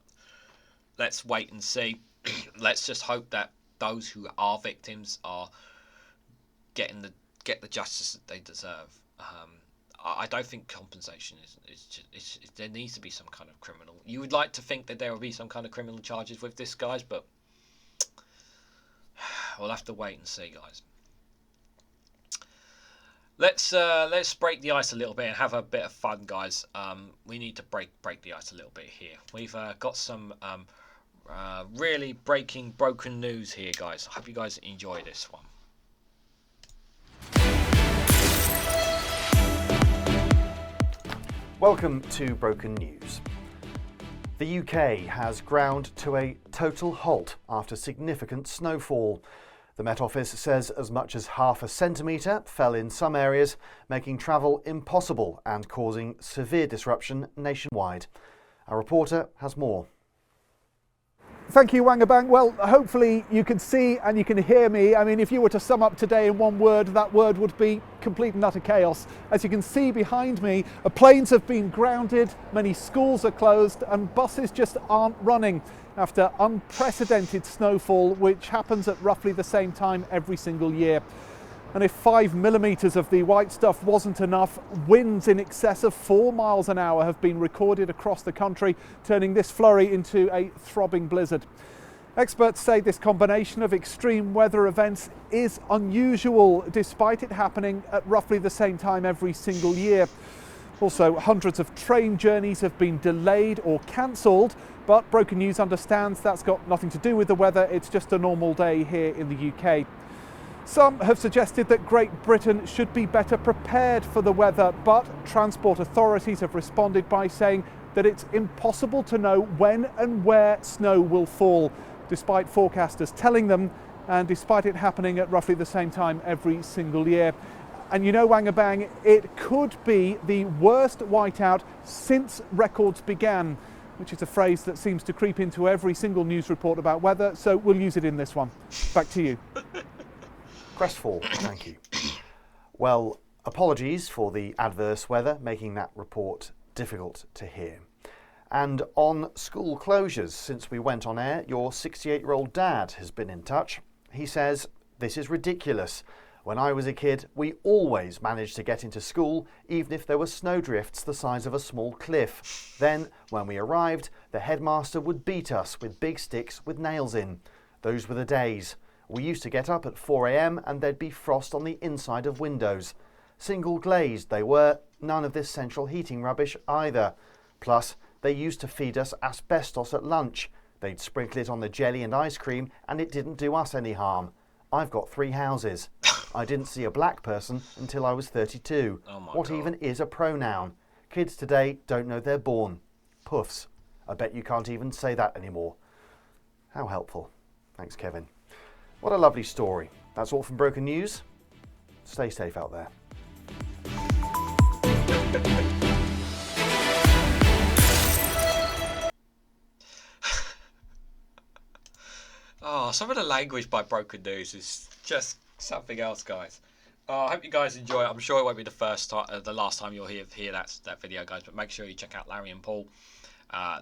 let's wait and see. Let's just hope that those who are victims are get the justice that they deserve. I don't think compensation is there needs to be some kind of criminal. You would like to think that there will be some kind of criminal charges with this, guys, but we'll have to wait and see, guys. Let's break the ice a little bit and have a bit of fun, guys. We need to break the ice a little bit here. We've got some really broken news here, guys. I hope you guys enjoy this one. Welcome to Broken News. The UK has ground to a total halt after significant snowfall. The Met Office says as much as half a centimetre fell in some areas, making travel impossible and causing severe disruption nationwide. Our reporter has more. Thank you, Wangabang. Well, hopefully you can see and you can hear me. I mean, if you were to sum up today in one word, that word would be complete and utter chaos. As you can see behind me, planes have been grounded, many schools are closed, and buses just aren't running after unprecedented snowfall, which happens at roughly the same time every single year. And if 5 millimetres of the white stuff wasn't enough, winds in excess of 4 miles an hour have been recorded across the country, turning this flurry into a throbbing blizzard. Experts say this combination of extreme weather events is unusual, despite it happening at roughly the same time every single year. Also, hundreds of train journeys have been delayed or cancelled, but Broken News understands that's got nothing to do with the weather, it's just a normal day here in the UK. Some have suggested that Great Britain should be better prepared for the weather, but transport authorities have responded by saying that it's impossible to know when and where snow will fall, despite forecasters telling them, and despite it happening at roughly the same time every single year. And you know, Wangabang, it could be the worst whiteout since records began, which is a phrase that seems to creep into every single news report about weather, so we'll use it in this one. Back to you. Crestfall, thank you. Well, Apologies for the adverse weather, making that report difficult to hear. And on school closures, since we went on air, your 68-year-old dad has been in touch. He says, "This is ridiculous. When I was a kid, we always managed to get into school, even if there were snowdrifts the size of a small cliff. Then, when we arrived, the headmaster would beat us with big sticks with nails in. Those were the days. We used to get up at 4 a.m. and there'd be frost on the inside of windows. Single glazed they were, none of this central heating rubbish either. Plus, they used to feed us asbestos at lunch. They'd sprinkle it on the jelly and ice cream and it didn't do us any harm. I've got 3 houses. I didn't see a black person until I was 32. What even is a pronoun? Kids today don't know they're born. Puffs. I bet you can't even say that anymore." How helpful. Thanks, Kevin. What a lovely story. That's all from Broken News. Stay safe out there. Oh, some of the language by Broken News is just something else, guys. I hope you guys enjoy it. I'm sure it won't be the last time you'll hear that video, guys. But make sure you check out Larry and Paul.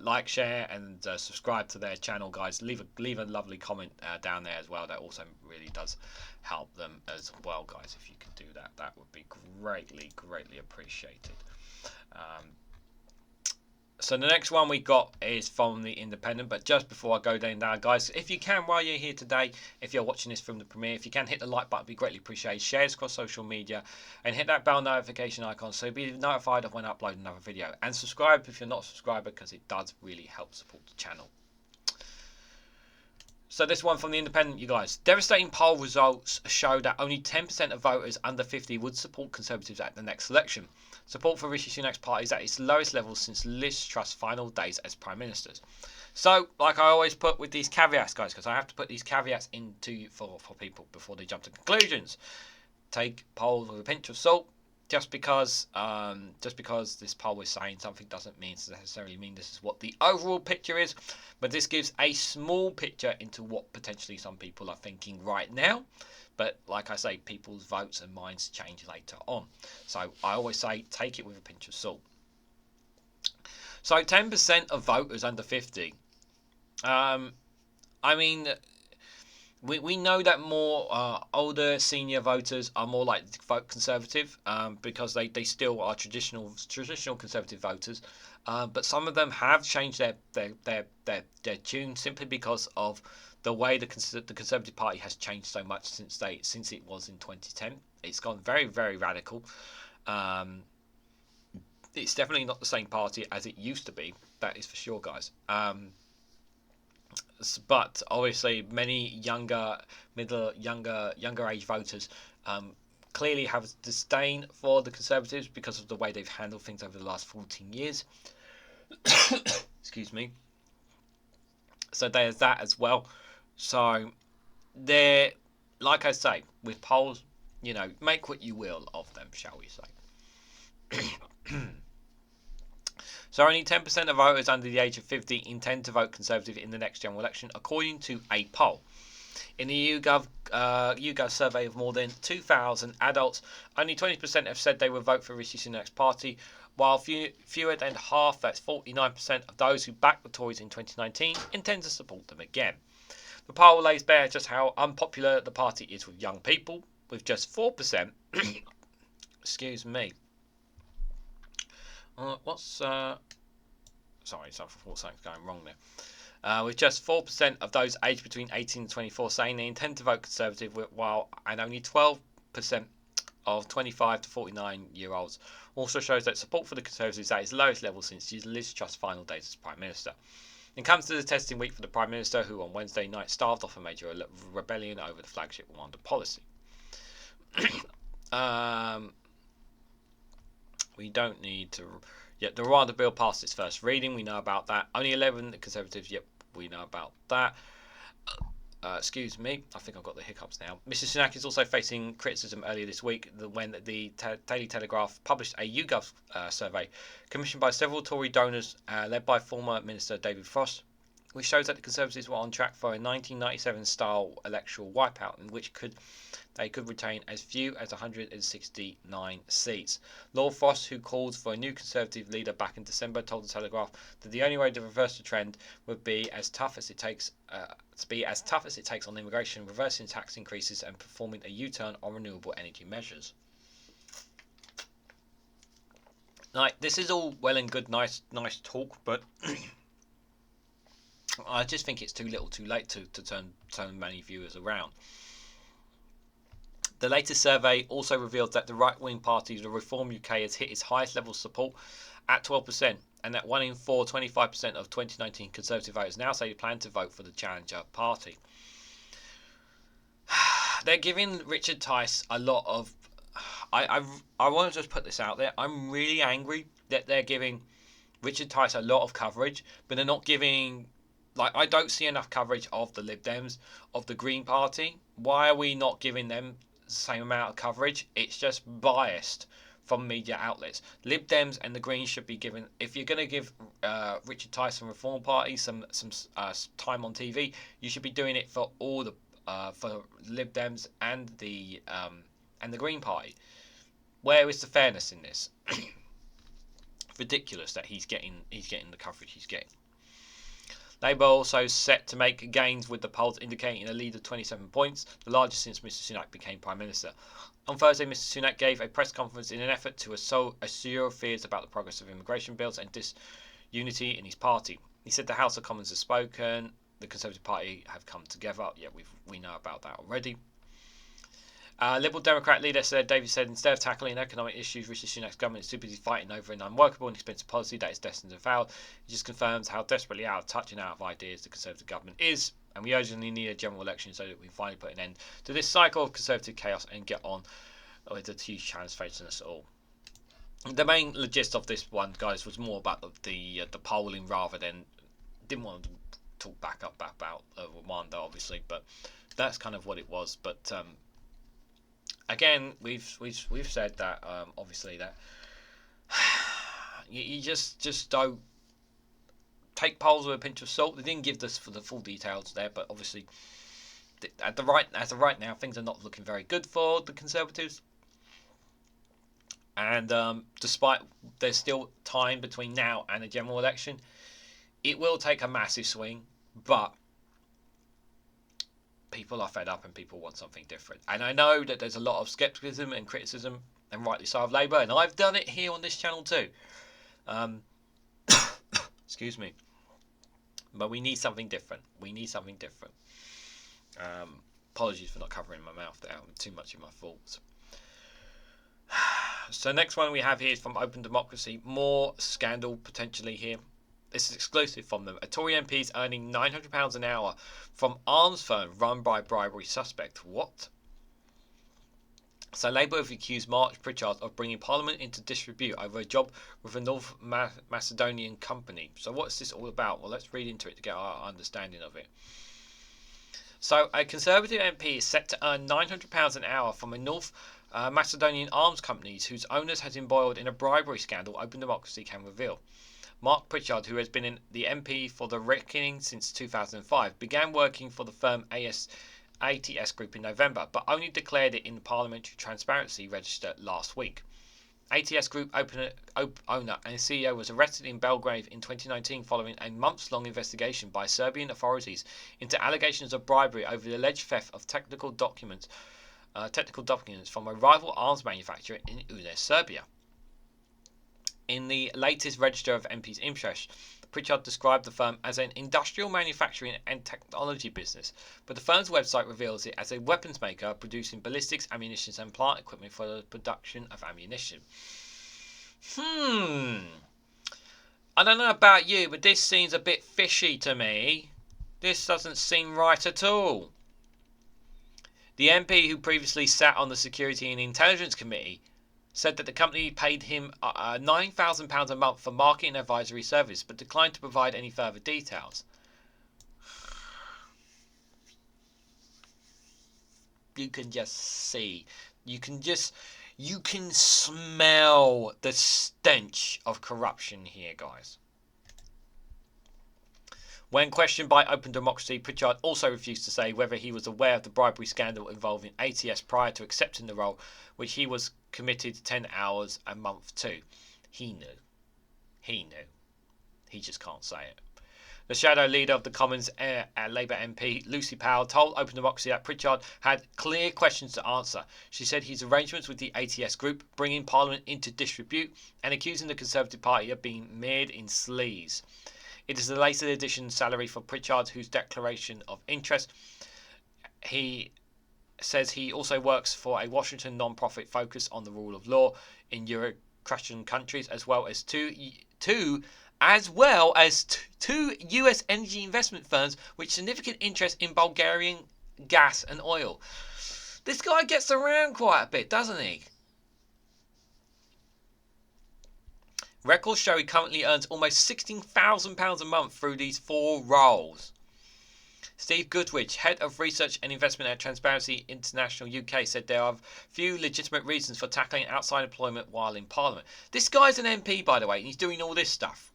Like, share, and subscribe to their channel, guys. Leave a lovely comment down there as well. That also really does help them as well, guys. If you can do that, that would be greatly appreciated. So the next one we got is from The Independent, but just before I go down, guys, if you can, while you're here today, if you're watching this from the premiere, if you can hit the like button, it'd be greatly appreciated. Share it across social media and hit that bell notification icon so you'll be notified of when I upload another video. And subscribe if you're not a subscriber, because it does really help support the channel. So this one from The Independent, you guys. Devastating poll results show that only 10% of voters under 50 would support Conservatives at the next election. Support for Rishi Sunak's party is at its lowest level since Liz Truss's final days as Prime Minister. So, like I always put with these caveats, guys, because I have to put these caveats into for people before they jump to conclusions. Take polls with a pinch of salt. Just because this poll is saying something doesn't necessarily mean this is what the overall picture is, but this gives a small picture into what potentially some people are thinking right now. But like I say, people's votes and minds change later on. So I always say, take it with a pinch of salt. So 10% of voters under 50. I mean, we know that more older senior voters are more likely to vote Conservative because they still are traditional Conservative voters. But some of them have changed their tune simply because of the way the Conservative Party has changed so much since it was in 2010. It's gone very radical. It's definitely not the same party as it used to be. That is for sure, guys. But obviously, many younger age voters clearly have disdain for the Conservatives because of the way they've handled things over the last 14 years. Excuse me. So there's that as well. So they're, like I say, with polls, make what you will of them, shall we say. So only 10% of voters under the age of 50 intend to vote Conservative in the next general election, according to a poll. In the YouGov survey of more than 2,000 adults, only 20% have said they would vote for Rishi Sunak's party, while fewer than half, that's 49%, of those who backed the Tories in 2019 intend to support them again. The poll lays bare just how unpopular the party is with young people, with just 4%. Excuse me. Sorry, I thought something's going wrong there. With just 4% of those aged between 18 and 24 saying they intend to vote Conservative, and only 12% of 25 to 49-year-olds. Also shows that support for the Conservatives is at its lowest level since Liz Truss's final days as Prime Minister. It comes to the testing week for the Prime Minister, who on Wednesday night starved off a major rebellion over the flagship Rwanda policy. We don't need to... Yet the Rwanda bill passed its first reading. We know about that. Only 11 Conservatives. Yep, we know about that. Excuse me. I think I've got the hiccups now. Mr Sunak is also facing criticism earlier this week when the Daily Telegraph published a YouGov survey commissioned by several Tory donors led by former Minister David Frost, which shows that the Conservatives were on track for a 1997-style electoral wipeout, in which they could retain as few as 169 seats. Lord Frost, who called for a new Conservative leader back in December, told the Telegraph that the only way to reverse the trend would be as tough as it takes on immigration, reversing tax increases, and performing a U-turn on renewable energy measures. Like, this is all well and good, nice talk, but I just think it's too little, too late to turn many viewers around. The latest survey also revealed that the right-wing party, the Reform UK, has hit its highest level of support at 12%, and that 1 in 4, 25% of 2019 Conservative voters now say they plan to vote for the Challenger party. They're giving Richard Tice a lot of... I want to just put this out there. I'm really angry that they're giving Richard Tice a lot of coverage, but they're not giving... Like, I don't see enough coverage of the Lib Dems, of the Green Party. Why are we not giving them the same amount of coverage? It's just biased from media outlets. Lib Dems and the Greens should be given... If you're going to give Richard Tice and Reform Party some time on TV, you should be doing it for all the for Lib Dems and the Green Party. Where is the fairness in this? Ridiculous that he's getting the coverage he's getting. Labour also set to make gains, with the polls indicating a lead of 27 points, the largest since Mr Sunak became Prime Minister. On Thursday, Mr Sunak gave a press conference in an effort to assure fears about the progress of immigration bills and disunity in his party. He said the House of Commons has spoken, the Conservative Party have come together. Yeah, we know about that already. Liberal Democrat leader David said instead of tackling economic issues, Rishi Sunak's government is too busy fighting over an unworkable and expensive policy that is destined to fail. It just confirms how desperately out of touch and out of ideas the Conservative government is, and we urgently need a general election so that we can finally put an end to this cycle of Conservative chaos and get on with the huge challenge facing us all. The main gist of this one, guys, was more about the polling rather than... Didn't want to talk back about Rwanda, obviously, but that's kind of what it was. But again, we've said that obviously that you just don't take polls with a pinch of salt. They didn't give us for the full details there, but obviously as of right now, things are not looking very good for the Conservatives. And despite there's still time between now and a general election, it will take a massive swing, but people are fed up and people want something different. And I know that there's a lot of scepticism and criticism, and rightly so, of Labour, and I've done it here on this channel too. Excuse me. But we need something different. Apologies for not covering my mouth there. I'm too much in my thoughts. So next one we have here is from Open Democracy. More scandal potentially here. This is exclusive from them. A Tory MP is earning £900 an hour from arms firm run by bribery suspect. What? So Labour have accused Mark Pritchard of bringing Parliament into disrepute over a job with a North Macedonian company. So what's this all about? Well, let's read into it to get our understanding of it. So a Conservative MP is set to earn £900 an hour from a North Macedonian arms company whose owners has embroiled in a bribery scandal, Open Democracy can reveal. Mark Pritchard, who has been the MP for the Regan since 2005, began working for the firm ATS Group in November, but only declared it in the Parliamentary Transparency Register last week. ATS Group owner and CEO was arrested in Belgrade in 2019 following a months-long investigation by Serbian authorities into allegations of bribery over the alleged theft of technical documents from a rival arms manufacturer in Unes, Serbia. In the latest register of MP's interest, Pritchard described the firm as an industrial manufacturing and technology business, but the firm's website reveals it as a weapons maker producing ballistics, ammunition and plant equipment for the production of ammunition. I don't know about you, but this seems a bit fishy to me. This doesn't seem right at all. The MP, who previously sat on the Security and Intelligence Committee, said that the company paid him £9,000 a month for marketing and advisory service, but declined to provide any further details. You can just see, you can smell the stench of corruption here, guys. When questioned by Open Democracy, Pritchard also refused to say whether he was aware of the bribery scandal involving ATS prior to accepting the role, which he was committed 10 hours a month to. He knew. He knew. He just can't say it. The shadow leader of the Commons, Labour MP Lucy Powell, told Open Democracy that Pritchard had clear questions to answer. She said his arrangements with the ATS group, bringing Parliament into disrepute and accusing the Conservative Party of being mired in sleaze. It is the latest edition salary for Pritchard, whose declaration of interest. He says he also works for a Washington non-profit focused on the rule of law in Euro-Christian countries, as well as two US energy investment firms with significant interest in Bulgarian gas and oil. This guy gets around quite a bit, doesn't he? Records show he currently earns almost £16,000 a month through these 4 roles. Steve Goodrich, head of research and investment at Transparency International UK, said there are few legitimate reasons for tackling outside employment while in Parliament. This guy's an MP, by the way, and he's doing all this stuff.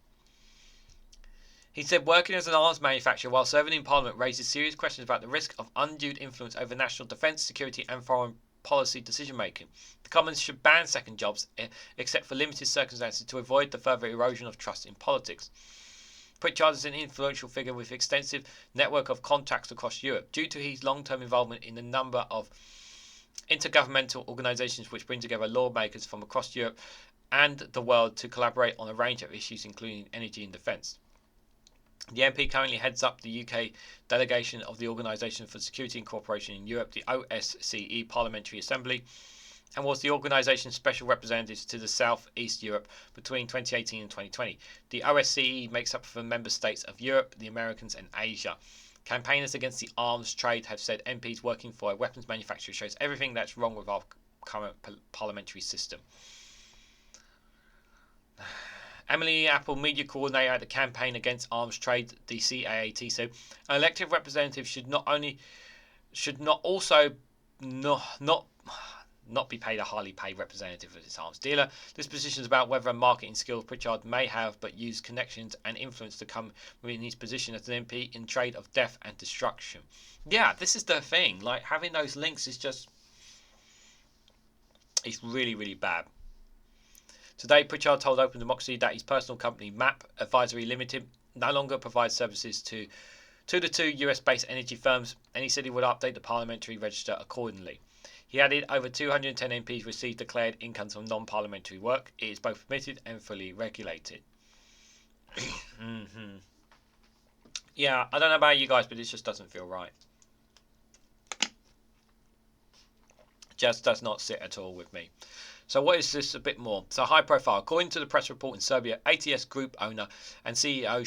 He said working as an arms manufacturer while serving in Parliament raises serious questions about the risk of undue influence over national defence, security and foreign policy decision making. The Commons should ban second jobs except for limited circumstances to avoid the further erosion of trust in politics. Pritchard is an influential figure with extensive network of contacts across Europe. Due to his long-term involvement in a number of intergovernmental organisations which bring together lawmakers from across Europe and the world to collaborate on a range of issues including energy and defence. The MP currently heads up the UK delegation of the Organisation for Security and Cooperation in Europe, the OSCE Parliamentary Assembly, and was the organisation's special representative to the South East Europe between 2018 and 2020. The OSCE makes up for member states of Europe, the Americas and Asia. Campaigners against the arms trade have said MPs working for a weapons manufacturer shows everything that's wrong with our current parliamentary system. Emily Apple, media coordinator at the Campaign Against Arms Trade, the CAAT, said an elected representative should not be paid a highly paid representative of this arms dealer. This position is about whether a marketing skill Pritchard may have, but use connections and influence to come within his position as an MP in trade of death and destruction. Yeah, this is the thing. Like, having those links is just... it's really, really bad. Today, Pritchard told Open Democracy that his personal company, MAP Advisory Limited, no longer provides services to the 2 US-based energy firms, and he said he would update the parliamentary register accordingly. He added over 210 MPs received declared incomes from non-parliamentary work. It is both permitted and fully regulated. Yeah, I don't know about you guys, but this just doesn't feel right. Just does not sit at all with me. So what is this a bit more? So high profile. According to the press report in Serbia, ATS group owner and CEO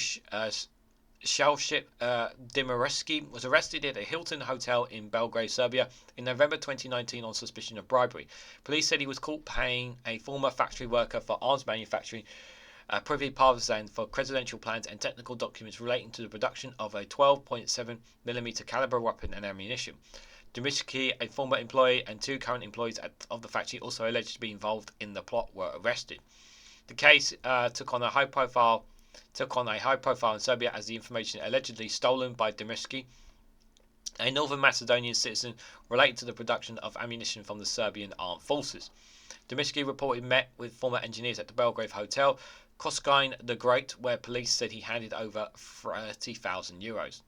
Shalship Dimirovski was arrested at a Hilton hotel in Belgrade, Serbia in November 2019 on suspicion of bribery. Police said he was caught paying a former factory worker for arms manufacturing privy partisan for presidential plans and technical documents relating to the production of a 12.7mm caliber weapon and ammunition. Dimirovski, a former employee, and 2 current employees of the factory also alleged to be involved in the plot were arrested. The case took on a high profile in Serbia as the information allegedly stolen by Dimirovski, a Northern Macedonian citizen, related to the production of ammunition from the Serbian armed forces. Dimirovski reportedly met with former engineers at the Belgrade Hotel, Koskine the Great, where police said he handed over €30,000.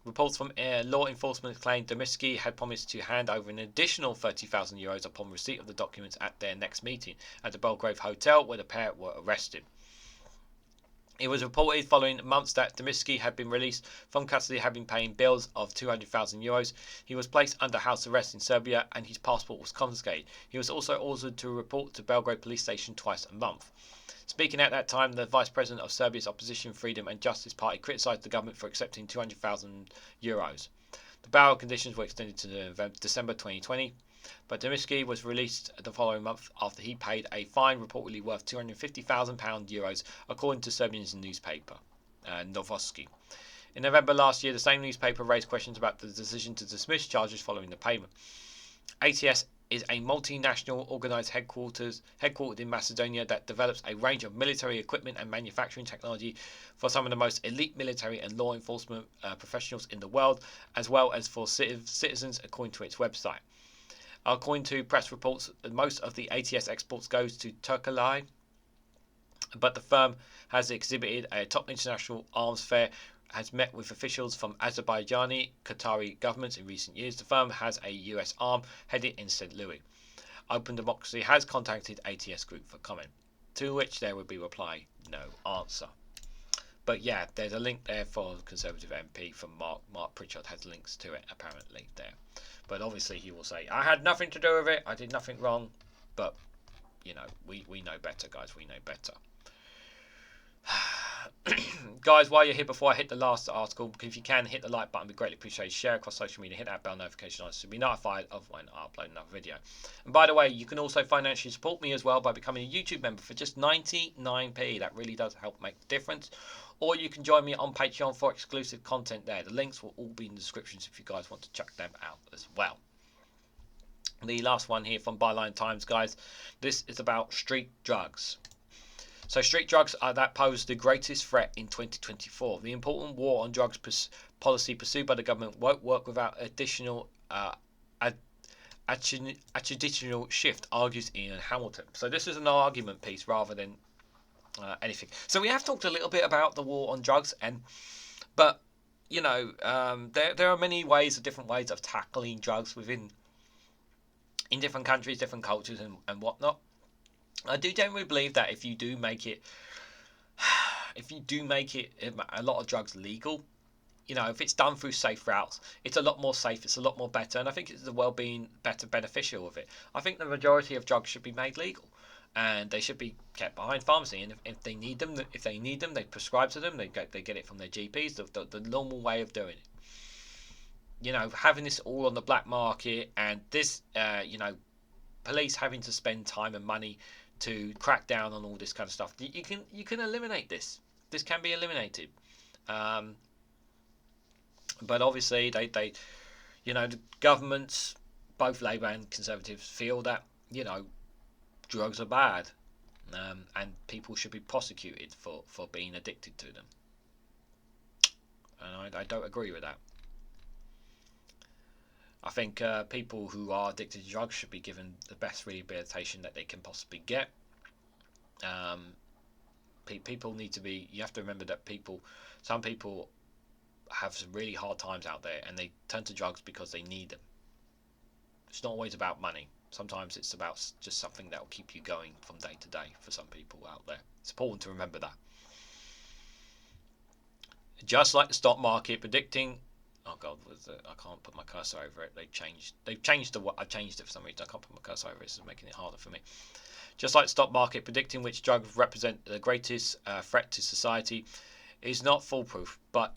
Reports from law enforcement claimed Dimirovski had promised to hand over an additional €30,000 upon receipt of the documents at their next meeting at the Belgrade Hotel, where the pair were arrested. It was reported following months that Dimirovski had been released from custody, having paid bills of €200,000. He was placed under house arrest in Serbia and his passport was confiscated. He was also ordered to report to Belgrade police station twice a month. Speaking at that time, the Vice President of Serbia's opposition Freedom and Justice Party criticised the government for accepting €200,000. The bail conditions were extended to December 2020, but Dimirovski was released the following month after he paid a fine reportedly worth €250,000, according to Serbian newspaper Novosti. In November last year, the same newspaper raised questions about the decision to dismiss charges following the payment. ATS is a multinational organised headquartered in Macedonia that develops a range of military equipment and manufacturing technology for some of the most elite military and law enforcement professionals in the world, as well as for citizens, according to its website. According to press reports, most of the ATS exports goes to Turkey, but the firm has exhibited a top international arms fair, has met with officials from Azerbaijani, Qatari governments in recent years. The firm has a US arm headed in St. Louis. Open Democracy has contacted ATS Group for comment, to which there would be reply, no answer. But yeah, there's a link there for Conservative MP from Mark Pritchard has links to it apparently there. But obviously he will say, I had nothing to do with it, I did nothing wrong. But, you know, we know better, guys, we know better. Guys, while you're here, before I hit the last article, if you can, hit the like button, be greatly appreciated. Share across social media, hit that bell notification on to be notified of when I upload another video. And by the way, you can also financially support me as well by becoming a YouTube member for just 99p. That really does help make the difference. Or you can join me on Patreon for exclusive content there. The links will all be in the descriptions if you guys want to check them out as well. The last one here from Byline Times, guys. This is about street drugs. So street drugs are that pose the greatest threat in 2024. The important war on drugs policy pursued by the government won't work without additional traditional shift, argues Ian Hamilton. So this is an argument piece rather than anything. So we have talked a little bit about the war on drugs, but you know, there are many ways, different ways of tackling drugs in different countries, different cultures, and whatnot. I do generally believe that if you do make it a lot of drugs legal, you know, if it's done through safe routes, it's a lot more safe, it's a lot more better, and I think it's the well-being beneficial of it. I think the majority of drugs should be made legal, and they should be kept behind pharmacy, and if they need them, they prescribe to them, they get it from their GPs, the normal way of doing it. You know, having this all on the black market, and this, you know, police having to spend time and money to crack down on all this kind of stuff. You can eliminate this. This can be eliminated. But obviously they you know, the governments, both Labour and Conservatives, feel that, you know, drugs are bad, and people should be prosecuted for being addicted to them. And I don't agree with that. I think people who are addicted to drugs should be given the best rehabilitation that they can possibly get. People need to be. You have to remember that some people have some really hard times out there, and they turn to drugs because they need them. It's not always about money. Sometimes it's about just something that will keep you going from day to day for some people out there. It's important to remember that. Just like the stock market predicting. Oh God, I can't put my cursor over it. They've changed I've changed it for some reason. I can't put my cursor over it. It's making it harder for me. Just like the stock market predicting which drugs represent the greatest threat to society is not foolproof, but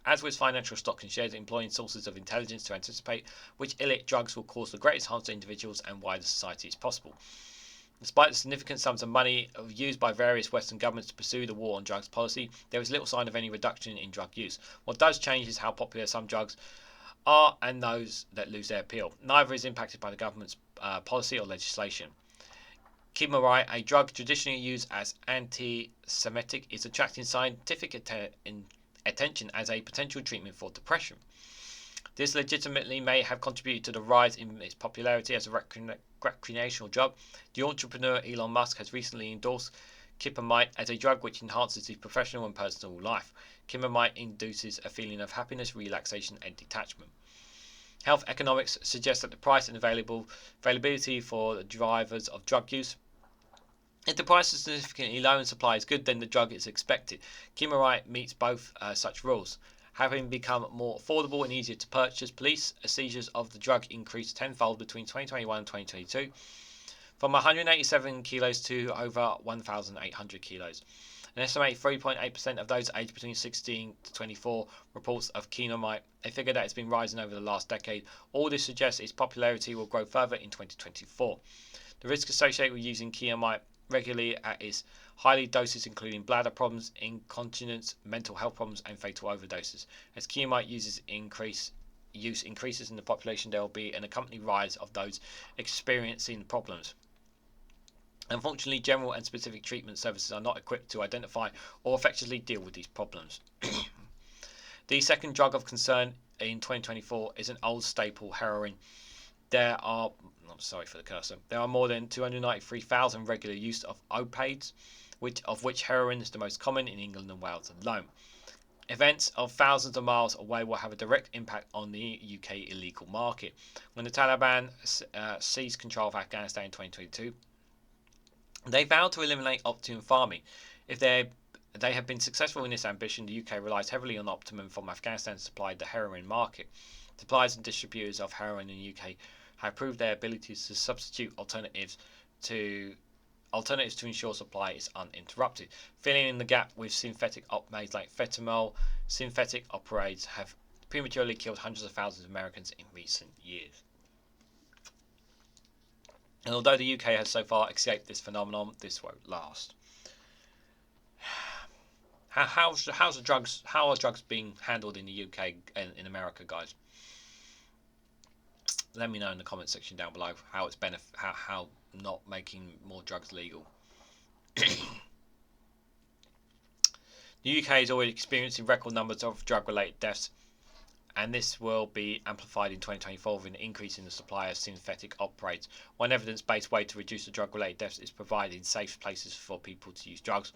as with financial stocks and shares, employing sources of intelligence to anticipate which illicit drugs will cause the greatest harm to individuals and wider society is possible. Despite the significant sums of money used by various Western governments to pursue the war on drugs policy, there is little sign of any reduction in drug use. What does change is how popular some drugs are and those that lose their appeal. Neither is impacted by the government's policy or legislation. Kimmerai, a drug traditionally used as anti-Semitic, is attracting scientific attention as a potential treatment for depression. This legitimately may have contributed to the rise in its popularity as a recreational drug. The entrepreneur Elon Musk has recently endorsed Kimmerai as a drug which enhances his professional and personal life. Kimmerai induces a feeling of happiness, relaxation, and detachment. Health economics suggests that the price and availability for the drivers of drug use. If the price is significantly low and supply is good, then the drug is expected. Kimmerai meets both such rules. Having become more affordable and easier to purchase, police seizures of the drug increased tenfold between 2021 and 2022, from 187 kilos to over 1,800 kilos. An estimated 3.8% of those aged between 16 to 24 reports of Kimmerai, a figure that has been rising over the last decade. All this suggests its popularity will grow further in 2024. The risk associated with using Kimmerai regularly at its highly doses, including bladder problems, incontinence, mental health problems, and fatal overdoses. As Kimmerai uses increase use increases in the population, there will be an accompanying rise of those experiencing problems. Unfortunately, general and specific treatment services are not equipped to identify or effectively deal with these problems. The second drug of concern in 2024 is an old staple, heroin. There are more than 293,000 regular use of opioids, of which heroin is the most common in England and Wales alone. Events of thousands of miles away will have a direct impact on the UK illegal market. When the Taliban seized control of Afghanistan in 2022, they vowed to eliminate opium farming. If they have been successful in this ambition, the UK relies heavily on opium from Afghanistan to supply the heroin market. Suppliers and distributors of heroin in the UK have proved their abilities to substitute alternatives to ensure supply is uninterrupted. Filling in the gap with synthetic opioids like fentanyl, synthetic opioids have prematurely killed hundreds of thousands of Americans in recent years. And although the UK has so far escaped this phenomenon, this won't last. How are drugs being handled in the UK and in America, guys? Let me know in the comment section down below how it's how not making more drugs legal. The UK is already experiencing record numbers of drug-related deaths, and this will be amplified in 2024 with an increase in the supply of synthetic opioids. One evidence-based way to reduce the drug-related deaths is providing safe places for people to use drugs.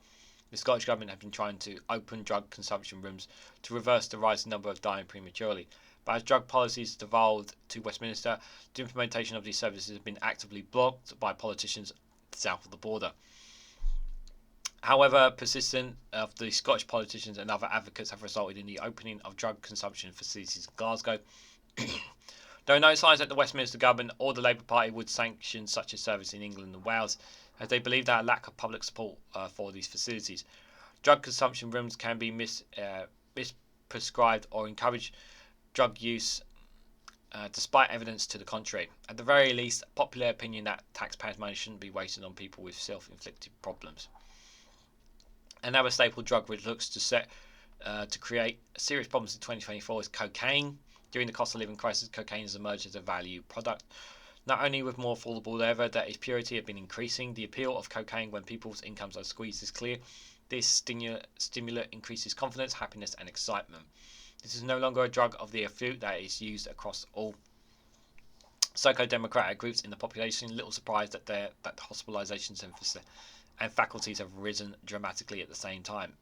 The Scottish Government have been trying to open drug consumption rooms to reverse the rising number of dying prematurely. But as drug policies devolved to Westminster, the implementation of these services has been actively blocked by politicians south of the border. However, persistence of the Scottish politicians and other advocates have resulted in the opening of drug consumption facilities in Glasgow. There are no signs that the Westminster Government or the Labour Party would sanction such a service in England and Wales, as they believe that a lack of public support for these facilities. Drug consumption rooms can be misprescribed or encourage drug use despite evidence to the contrary. At the very least, popular opinion that taxpayers' money shouldn't be wasted on people with self-inflicted problems. Another staple drug which looks to create serious problems in 2024 is cocaine. During the cost of living crisis, cocaine has emerged as a value product. Not only with more affordable than ever, that its purity has been increasing. The appeal of cocaine when people's incomes are squeezed is clear. This stimulant increases confidence, happiness, and excitement. This is no longer a drug of the affluent that is used across all psycho-democratic groups in the population. Little surprise that hospitalizations and faculties have risen dramatically at the same time.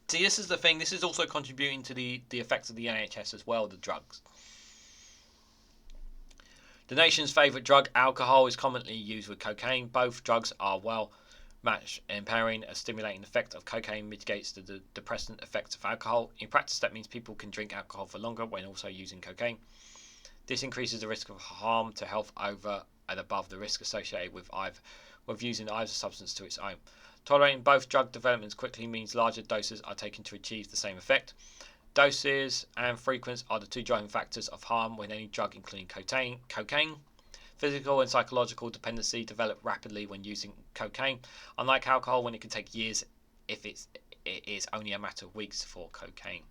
See, this is the thing. This is also contributing to the effects of the NHS as well, the drugs. The nation's favourite drug, alcohol, is commonly used with cocaine. Both drugs are well matched, impairing a stimulating effect of cocaine mitigates the depressant effects of alcohol. In practice, that means people can drink alcohol for longer when also using cocaine. This increases the risk of harm to health over and above the risk associated with using either substance to its own. Tolerating both drug developments quickly means larger doses are taken to achieve the same effect. Doses and frequency are the two driving factors of harm when any drug, including cocaine. Physical and psychological dependency develop rapidly when using cocaine, unlike alcohol when it can take years if it is only a matter of weeks for cocaine.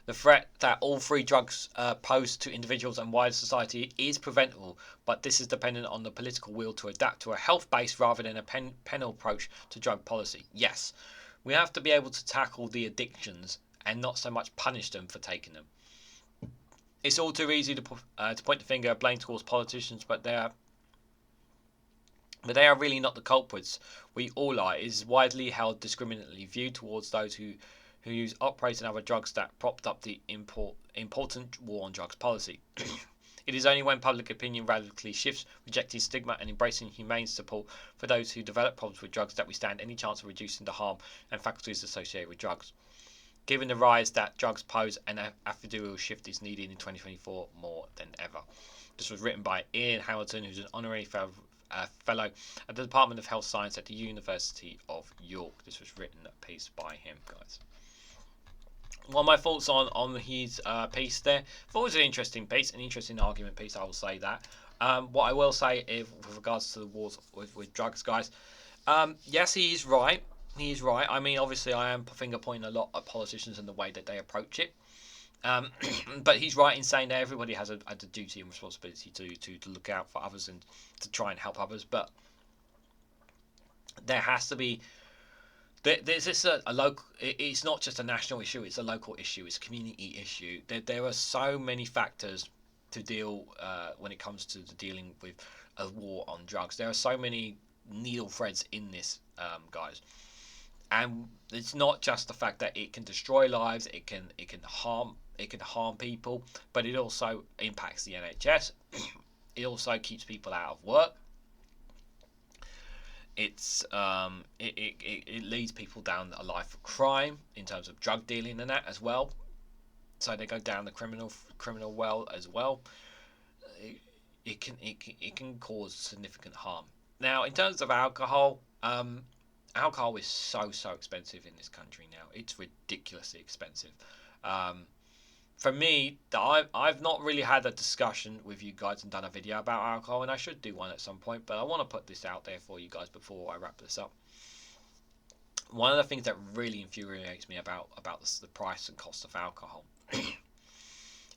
The threat that all three drugs pose to individuals and wider society is preventable, but this is dependent on the political will to adapt to a health-based rather than a penal approach to drug policy. Yes, we have to be able to tackle the addictions and not so much punish them for taking them. It's all too easy to point the finger of blame towards politicians, but they are really not the culprits. We all are. It is widely held discriminatory view towards those who use opioids and other drugs that propped up the important war on drugs policy. It is only when public opinion radically shifts, rejecting stigma and embracing humane support for those who develop problems with drugs that we stand any chance of reducing the harm and faculties associated with drugs. Given the rise that drugs pose, an attitudinal shift is needed in 2024 more than ever. This was written by Ian Hamilton, who's an honorary fellow at the Department of Health Science at the University of York. This was written a piece by him, guys. One of my thoughts on his piece there. I thought it was an interesting piece, an interesting argument piece, I will say that. What I will say is, with regards to the wars with drugs, guys, yes, he is right. He is right. I mean, obviously, I am finger pointing a lot at politicians and the way that they approach it. But he's right in saying that everybody has a duty and responsibility to look out for others and to try and help others. But there has to be. There's this a local. It's not just a national issue. It's a local issue. It's a community issue. There are so many factors to deal when it comes to dealing with a war on drugs. There are so many needle threads in this, guys. And it's not just the fact that it can destroy lives, it can harm people, but it also impacts the NHS. It also keeps people out of work. It leads people down a life of crime in terms of drug dealing and that as well. So they go down the criminal well as well. It can cause significant harm. Now, in terms of alcohol, alcohol is so expensive in this country now. It's ridiculously expensive. For me, I've not really had a discussion with you guys and done a video about alcohol, and I should do one at some point, but I want to put this out there for you guys before I wrap this up. One of the things that really infuriates me about the price and cost of alcohol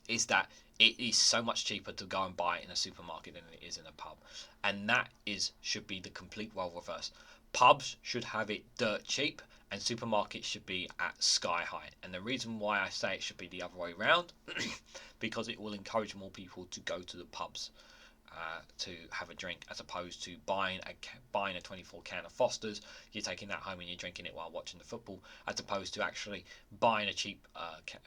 is that it is so much cheaper to go and buy it in a supermarket than it is in a pub, and that should be the complete role reverse. Pubs should have it dirt cheap, and supermarkets should be at sky high. And the reason why I say it should be the other way around, because it will encourage more people to go to the pubs to have a drink, as opposed to buying a 24 can of Foster's. You're taking that home and you're drinking it while watching the football, as opposed to actually buying a cheap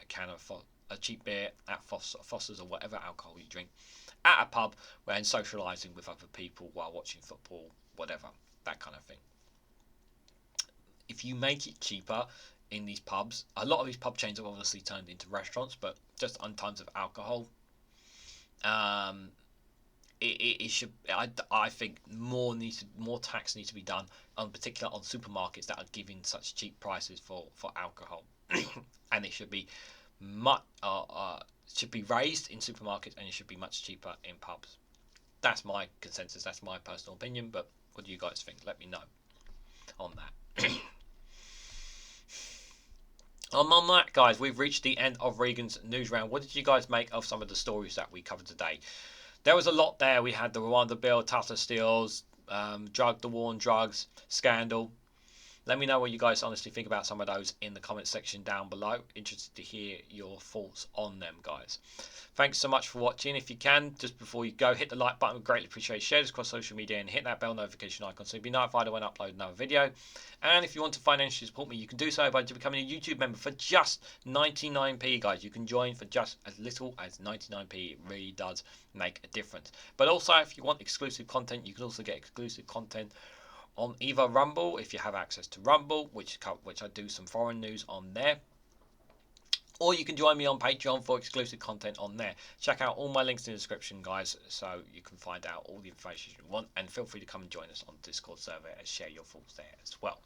can of a cheap beer at Foster's or whatever alcohol you drink at a pub, and socialising with other people while watching football, whatever, that kind of thing. If you make it cheaper in these pubs, a lot of these pub chains have obviously turned into restaurants, but just on terms of alcohol, it should. I think more tax needs to be done, on particular on supermarkets that are giving such cheap prices for alcohol, and it should be raised in supermarkets, and it should be much cheaper in pubs. That's my consensus. That's my personal opinion. But what do you guys think? Let me know on that. On that, guys, we've reached the end of Regan's Newsround. What did you guys make of some of the stories that we covered today? There was a lot there. We had the Rwanda bill, Tata Steel's, the war on drugs scandal. Let me know what you guys honestly think about some of those in the comment section down below. Interested to hear your thoughts on them, guys. Thanks so much for watching. If you can, just before you go, hit the like button. We'd greatly appreciate. Share this across social media and hit that bell notification icon so you'll be notified when I upload another video. And if you want to financially support me, you can do so by becoming a YouTube member for just 99p, guys. You can join for just as little as 99p. It really does make a difference. But also, if you want exclusive content, you can also get exclusive content on either Rumble, if you have access to Rumble, which I do some foreign news on there, or you can join me on Patreon for exclusive content on there. Check out all my links in the description, guys, so you can find out all the information you want, and feel free to come and join us on the Discord server and share your thoughts there as well.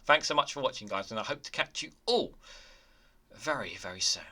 Thanks so much for watching, guys, and I hope to catch you all very, very soon.